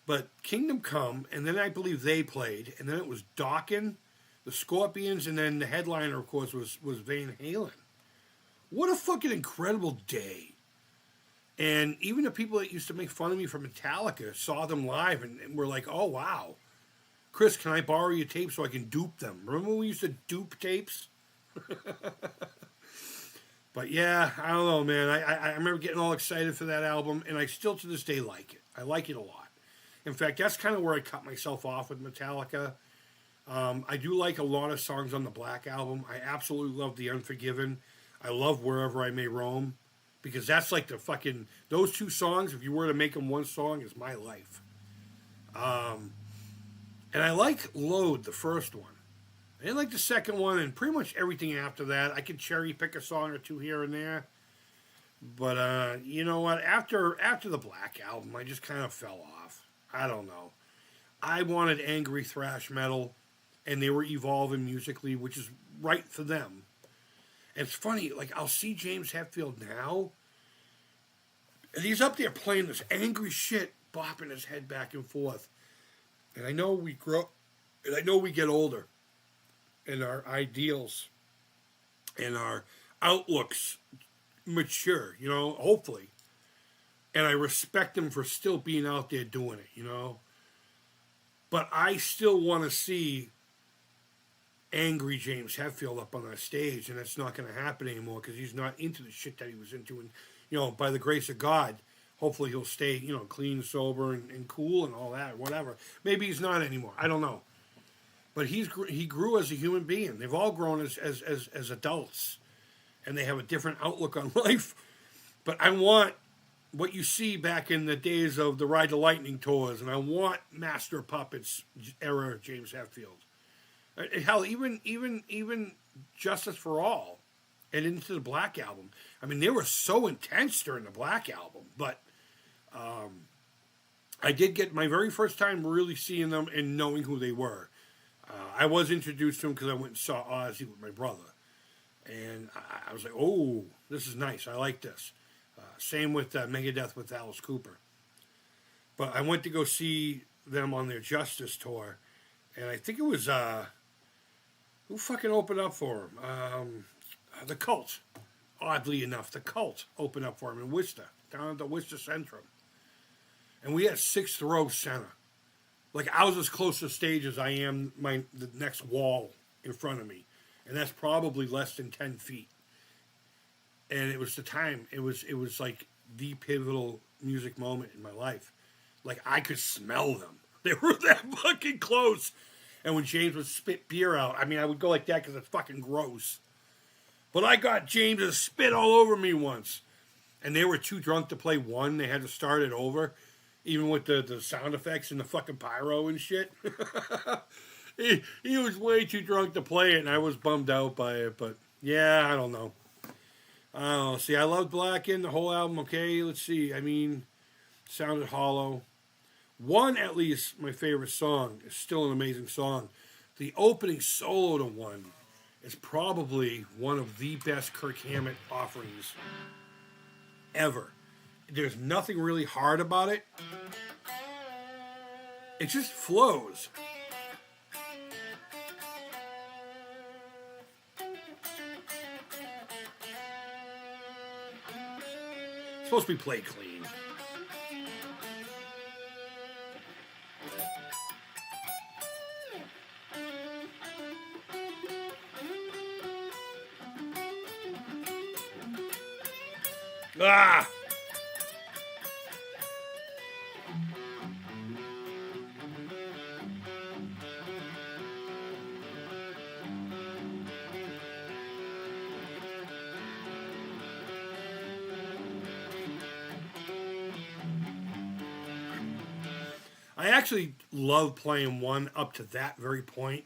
Speaker 1: But Kingdom Come, and then I believe they played, and then it was Dokken, the Scorpions, and then the headliner, of course, was Van Halen. What a fucking incredible day. And even the people that used to make fun of me for Metallica saw them live and were like, "Oh, wow. Chris, can I borrow your tape so I can dupe them?" Remember when we used to dupe tapes? But yeah, I don't know, man. I remember getting all excited for that album, and I still to this day like it. I like it a lot. In fact, that's kind of where I cut myself off with Metallica. I do like a lot of songs on the Black Album. I absolutely love The Unforgiven. I love Wherever I May Roam, because that's like the fucking, those two songs, if you were to make them one song, is my life. And I like Load, the first one. I didn't like the second one, and pretty much everything after that. I could cherry pick a song or two here and there. But you know what? After the Black Album, I just kind of fell off. I don't know. I wanted angry thrash metal, and they were evolving musically, which is right for them. And it's funny, like, I'll see James Hetfield now, and he's up there playing this angry shit, bopping his head back and forth. And I know we grow, and I know we get older, and our ideals and our outlooks mature, you know, hopefully. And I respect him for still being out there doing it, you know. But I still want to see angry James Hetfield up on that stage, and that's not going to happen anymore because he's not into the shit that he was into. And, you know, by the grace of God, hopefully he'll stay, you know, clean, sober, and cool and all that, whatever. Maybe he's not anymore. I don't know. But he grew as a human being. They've all grown as adults, and they have a different outlook on life. But I want what you see back in the days of the Ride the Lightning tours, and I want Master of Puppets era James Hetfield. Hell, even Justice for All and into the Black Album. I mean, they were so intense during the Black Album, but I did get my very first time really seeing them and knowing who they were. I was introduced to them because I went and saw Ozzy with my brother. And I was like, oh, this is nice. I like this. Same with Megadeth with Alice Cooper. But I went to go see them on their Justice tour. And I think it was, who fucking opened up for them? The Cult. Oddly enough, the Cult opened up for them in Worcester, down at the Worcester Centrum. And we had sixth row center. Like, I was as close to the stage as I am the next wall in front of me. And that's probably less than 10 feet. And it was the time. It was like the pivotal music moment in my life. Like, I could smell them. They were that fucking close. And when James would spit beer out, I mean, I would go like that because it's fucking gross. But I got James to spit all over me once. And they were too drunk to play one. They had to start it over. Even with the sound effects and the fucking pyro and shit. He was way too drunk to play it, and I was bummed out by it. But, yeah, I don't know. See, I loved Blackened, the whole album. Okay, let's see. I mean, sounded hollow. One, at least, my favorite song, is still an amazing song. The opening solo to One is probably one of the best Kirk Hammett offerings ever. There's nothing really hard about it. It just flows. It's supposed to be played clean. Ah! I actually love playing One up to that very point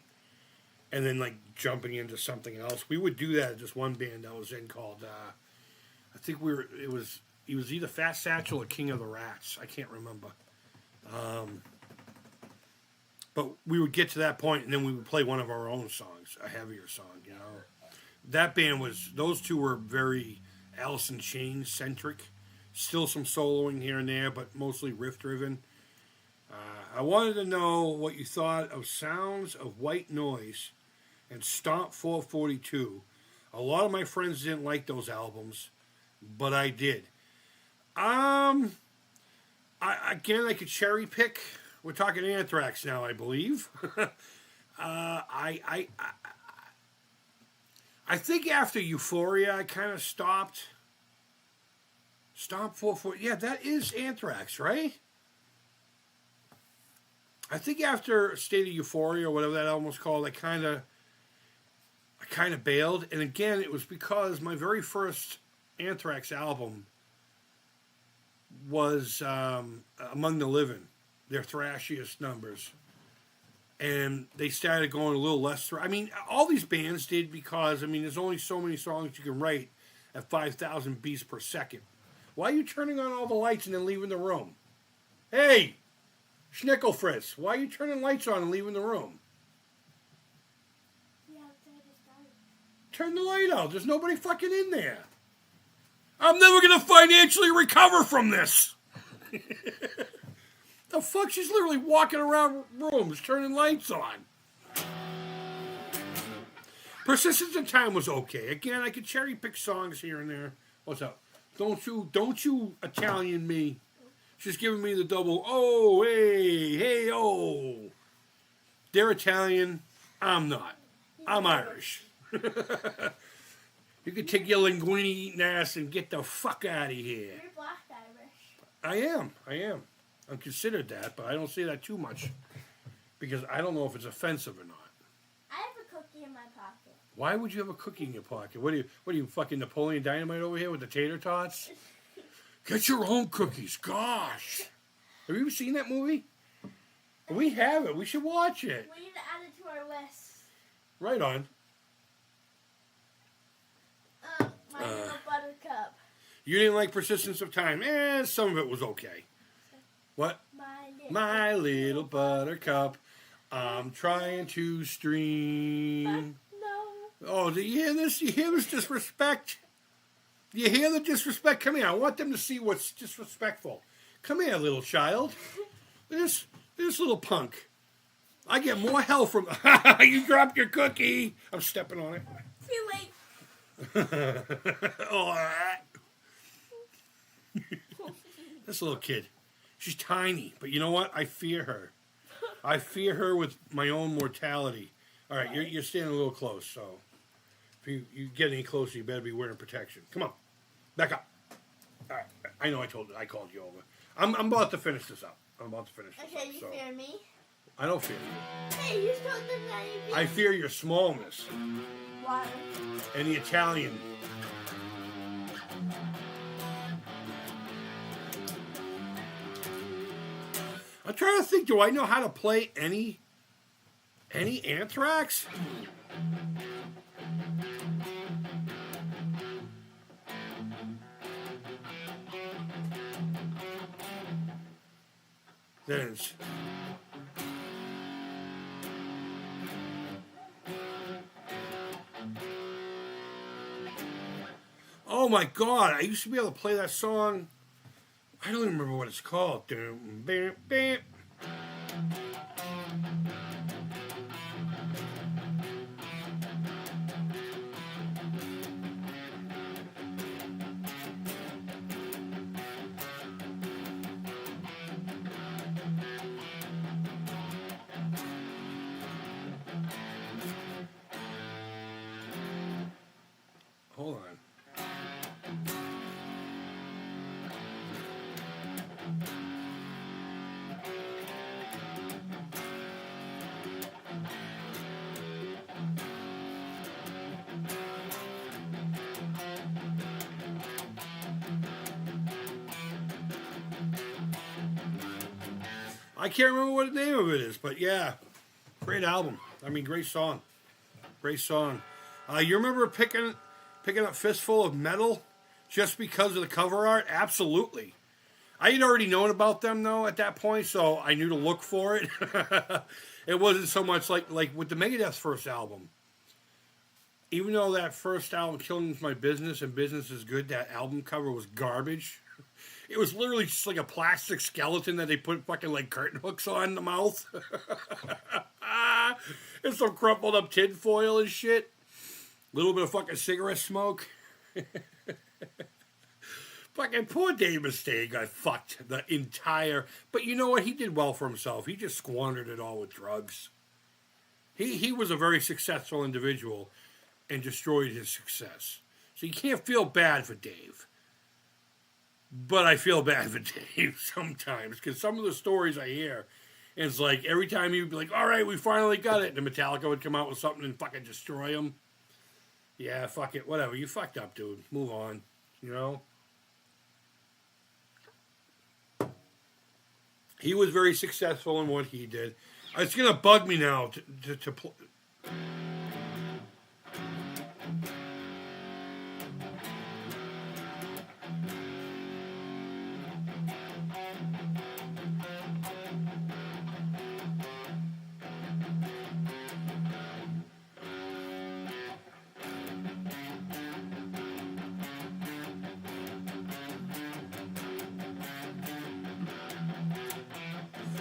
Speaker 1: and then like jumping into something else. We would do that at this one band I was in called I think it was either Fat Satchel or King of the Rats. I can't remember. But we would get to that point and then we would play one of our own songs, a heavier song, you know. That band those two were very Alice in Chains centric. Still some soloing here and there, but mostly riff driven. I wanted to know what you thought of Sounds of White Noise and Stomp 442. A lot of my friends didn't like those albums, but I did. I could cherry pick. We're talking Anthrax now, I believe. I think after Euphoria, I kind of stopped. Stomp 442. Yeah, that is Anthrax, right? I think after State of Euphoria or whatever that album was called, I kind of bailed. And again, it was because my very first Anthrax album was Among the Living, their thrashiest numbers. And they started going a little less. I mean, all these bands did because, I mean, there's only so many songs you can write at 5,000 beats per second. Why are you turning on all the lights and then leaving the room? Hey, Schnickelfritz, why are you turning lights on and leaving the room?
Speaker 2: Yeah, Dad is started.
Speaker 1: Turn the light out. There's nobody fucking in there. I'm never going to financially recover from this. The fuck? She's literally walking around rooms, turning lights on. Persistence in Time was okay. Again, I could cherry pick songs here and there. What's up? Don't you Italian me. She's giving me the double, oh, hey, oh. They're Italian. I'm not. I'm Irish. You can take your linguine eating ass and get the fuck out of here.
Speaker 2: You're Black Irish.
Speaker 1: I am. I'm considered that, but I don't say that too much because I don't know if it's offensive or not.
Speaker 2: I have a cookie in my pocket.
Speaker 1: Why would you have a cookie in your pocket? What are you fucking Napoleon Dynamite over here with the tater tots? Get your own cookies. Gosh. Have you ever seen that movie? We have it. We should watch it.
Speaker 2: We need to add it to our list.
Speaker 1: Right on.
Speaker 2: My little buttercup.
Speaker 1: You didn't like Persistence of Time. Some of it was okay. What? My little buttercup. I'm trying to stream.
Speaker 2: No.
Speaker 1: Oh, do you hear this? You hear this disrespect? Do you hear the disrespect? Come here. I want them to see what's disrespectful. Come here, little child. This little punk. I get more hell from... You dropped your cookie. I'm stepping on it.
Speaker 2: Too late.
Speaker 1: This little kid. She's tiny, but you know what? I fear her. I fear her with my own mortality. All right, you're standing a little close, so if you get any closer, you better be wearing protection. Come on, back up. All right, I know I called you over. I'm about to finish this up.
Speaker 2: Okay, you fear me?
Speaker 1: I don't fear you.
Speaker 2: Hey, you told them that you
Speaker 1: I fear your smallness
Speaker 2: Why?
Speaker 1: and the Italian. I'm trying to think. Do I know how to play any Anthrax? There's. Oh my God! I used to be able to play that song. I don't even remember what it's called. Hold on. I can't remember what the name of it is, but yeah, great album. I mean, great song. Great song. You remember picking up Fistful of Metal just because of the cover art? Absolutely. I had already known about them, though, at that point, so I knew to look for it. It wasn't so much like with the Megadeth's first album. Even though that first album, Killing's My Business and Business is Good, that album cover was garbage. It was literally just like a plastic skeleton that they put fucking like curtain hooks on the mouth. And some crumpled up tinfoil and shit. A little bit of fucking cigarette smoke. Fucking poor Dave Mustaine got fucked the entire... But you know what? He did well for himself. He just squandered it all with drugs. He was a very successful individual and destroyed his success. So you can't feel bad for Dave. But I feel bad for Dave sometimes because some of the stories I hear, And it's like every time you'd be like, all right, we finally got it. And Metallica would come out with something and fucking destroy them. Yeah, fuck it. Whatever. You fucked up, dude. Move on. You know? He was very successful in what he did. It's going to bug me now to play.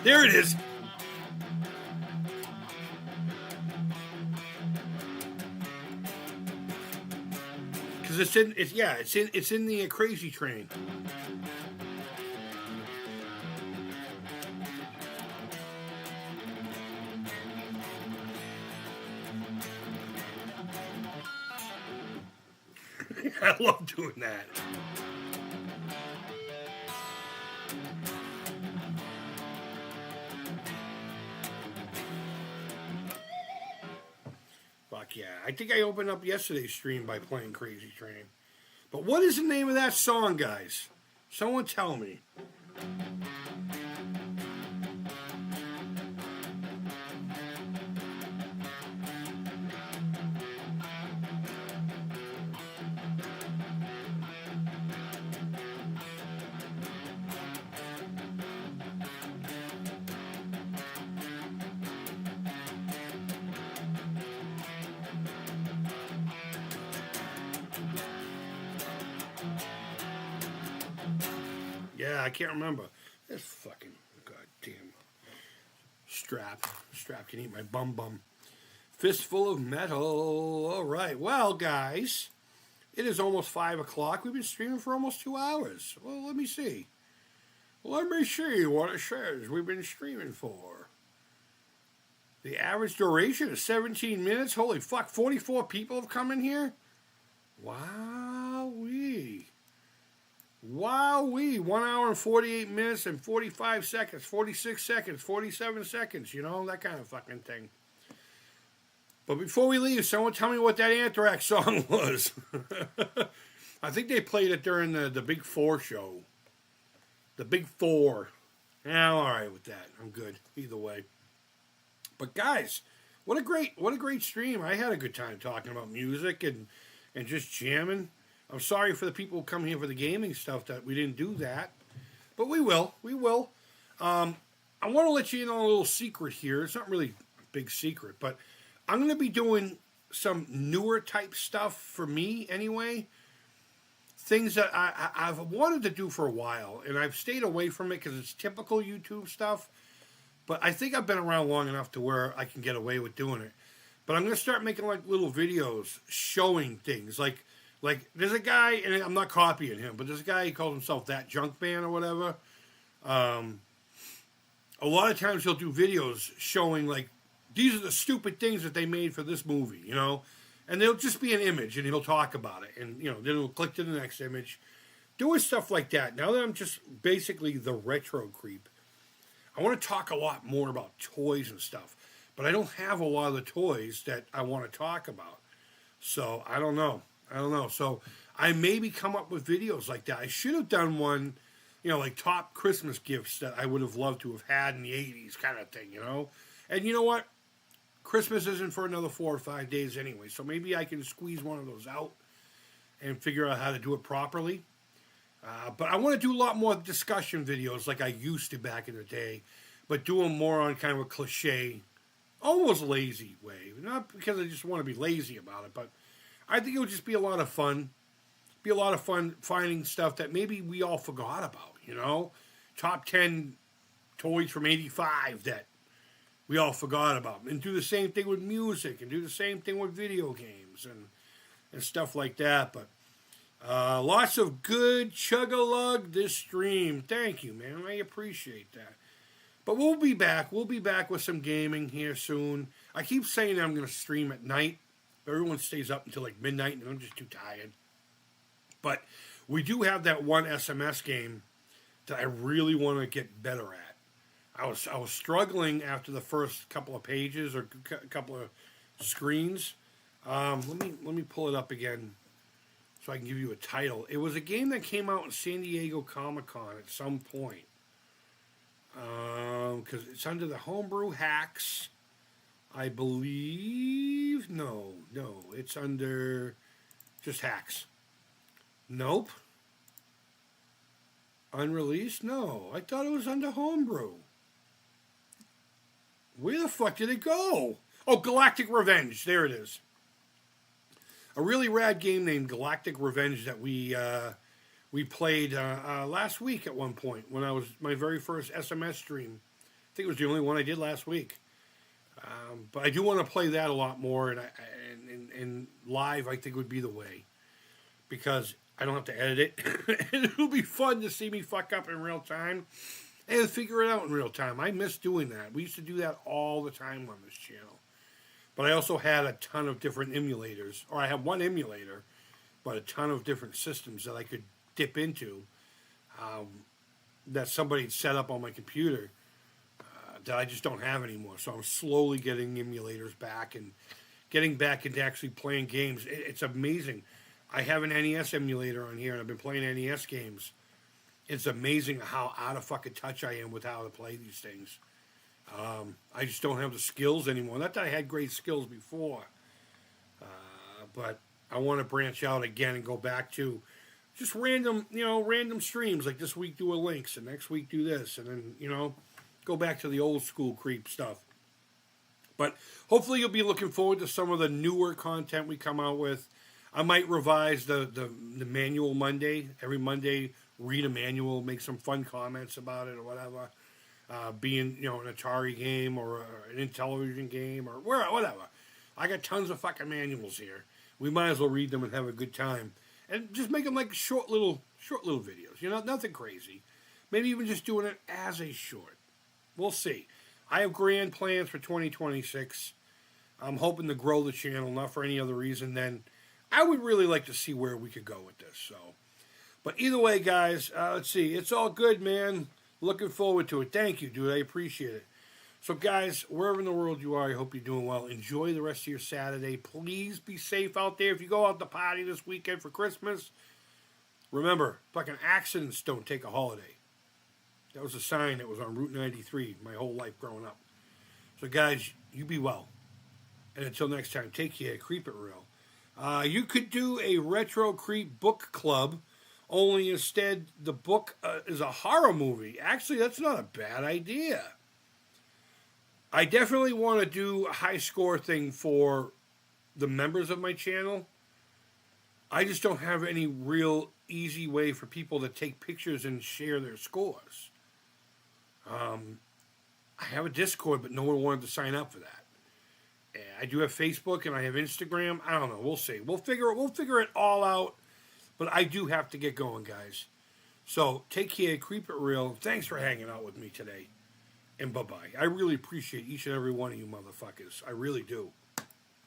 Speaker 1: There it is. Because it's in the Crazy Train. I love doing that. Fuck yeah. I think I opened up yesterday's stream by playing Crazy Train. But what is the name of that song, guys? Someone tell me. Yeah, I can't remember. This fucking goddamn strap. Strap can eat my bum. Fistful of metal. All right. Well, guys, it is almost 5 o'clock. We've been streaming for almost 2 hours. Well, let me see. Let me see what it says we've been streaming for. The average duration is 17 minutes. Holy fuck, 44 people have come in here? Wowee. Wowee. 1 hour and 48 minutes and 45 seconds, 46 seconds, 47 seconds, you know, that kind of fucking thing. But before we leave, someone tell me what that Anthrax song was. I think they played it during the Big Four show. The Big Four. Yeah, I'm all right with that. I'm good either way. But guys, what a great stream. I had a good time talking about music and just jamming. I'm sorry for the people who come here for the gaming stuff that we didn't do that. But we will. We will. I want to let you in on a little secret here. It's not really a big secret, but I'm going to be doing some newer type stuff for me anyway. Things that I've wanted to do for a while, and I've stayed away from it because it's typical YouTube stuff. But I think I've been around long enough to where I can get away with doing it. But I'm going to start making like little videos showing things. Like there's a guy, and I'm not copying him, but there's a guy, he calls himself That Junk Man or whatever. A lot of times he'll do videos showing like, these are the stupid things that they made for this movie, you know? And they'll just be an image, and he'll talk about it. And, you know, then he'll click to the next image. Doing stuff like that. Now that I'm just basically the retro creep, I want to talk a lot more about toys and stuff. But I don't have a lot of the toys that I want to talk about. So, I don't know. So, I maybe come up with videos like that. I should have done one, you know, like top Christmas gifts that I would have loved to have had in the 80s kind of thing, you know? And you know what? Christmas isn't for another 4 or 5 days anyway, so maybe I can squeeze one of those out and figure out how to do it properly. But I want to do a lot more discussion videos like I used to back in the day, but do them more on kind of a cliche, almost lazy way. Not because I just want to be lazy about it, but I think it would just be a lot of fun. Be a lot of fun finding stuff that maybe we all forgot about, you know? Top 10 toys from 85 that we all forgot about. And do the same thing with music and do the same thing with video games and stuff like that. But lots of good chug-a-lug this stream. Thank you, man. I appreciate that. But we'll be back. We'll be back with some gaming here soon. I keep saying I'm going to stream at night. Everyone stays up until like midnight and I'm just too tired. But we do have that one SMS game that I really want to get better at. I was struggling after the first couple of pages or couple of screens. Let me pull it up again so I can give you a title. It was a game that came out in San Diego Comic-Con at some point. Because it's under the Homebrew Hacks, I believe. No, it's under just Hacks. Nope. Unreleased? No, I thought it was under Homebrew. Where the fuck did it go? Oh, Galactic Revenge. There it is. A really rad game named Galactic Revenge that we played last week at one point when I was my very first SMS stream. I think it was the only one I did last week. But I do want to play that a lot more, and live I think would be the way, because I don't have to edit it. And it'll be fun to see me fuck up in real time and figure it out in real time. I miss doing that. We used to do that all the time on this channel. But I also had a ton of different emulators, or I have one emulator, but a ton of different systems that I could dip into that somebody had set up on my computer that I just don't have anymore. So I'm slowly getting emulators back and getting back into actually playing games. It's amazing. I have an NES emulator on here, and I've been playing NES games. It's amazing how out of fucking touch I am with how to play these things. I just don't have the skills anymore. Not that I had great skills before, but I want to branch out again and go back to just random streams. Like this week do a Links, and next week do this, and then, go back to the old school Creep stuff. But hopefully you'll be looking forward to some of the newer content we come out with. I might revise the manual Monday. Every Monday, read a manual, make some fun comments about it or whatever. Being, an Atari game or an Intellivision game or whatever. I got tons of fucking manuals here. We might as well read them and have a good time. And just make them like short little videos. Nothing crazy. Maybe even just doing it as a short. We'll see. I have grand plans for 2026. I'm hoping to grow the channel, not for any other reason than I would really like to see where we could go with this. So, but either way, guys, let's see. It's all good, man. Looking forward to it. Thank you, dude. I appreciate it. So, guys, wherever in the world you are, I hope you're doing well. Enjoy the rest of your Saturday. Please be safe out there. If you go out to party this weekend for Christmas, remember, fucking accidents don't take a holiday. That was a sign that was on Route 93 my whole life growing up. So, guys, you be well. And until next time, take care. Creep it real. You could do a Retro Creep book club, only instead the book is a horror movie. Actually, that's not a bad idea. I definitely want to do a high score thing for the members of my channel. I just don't have any real easy way for people to take pictures and share their scores. I have a Discord, but no one wanted to sign up for that. I do have Facebook and I have Instagram. I don't know. We'll see. We'll figure it all out. But I do have to get going, guys. So take care. Creep it real. Thanks for hanging out with me today. And bye-bye. I really appreciate each and every one of you motherfuckers. I really do.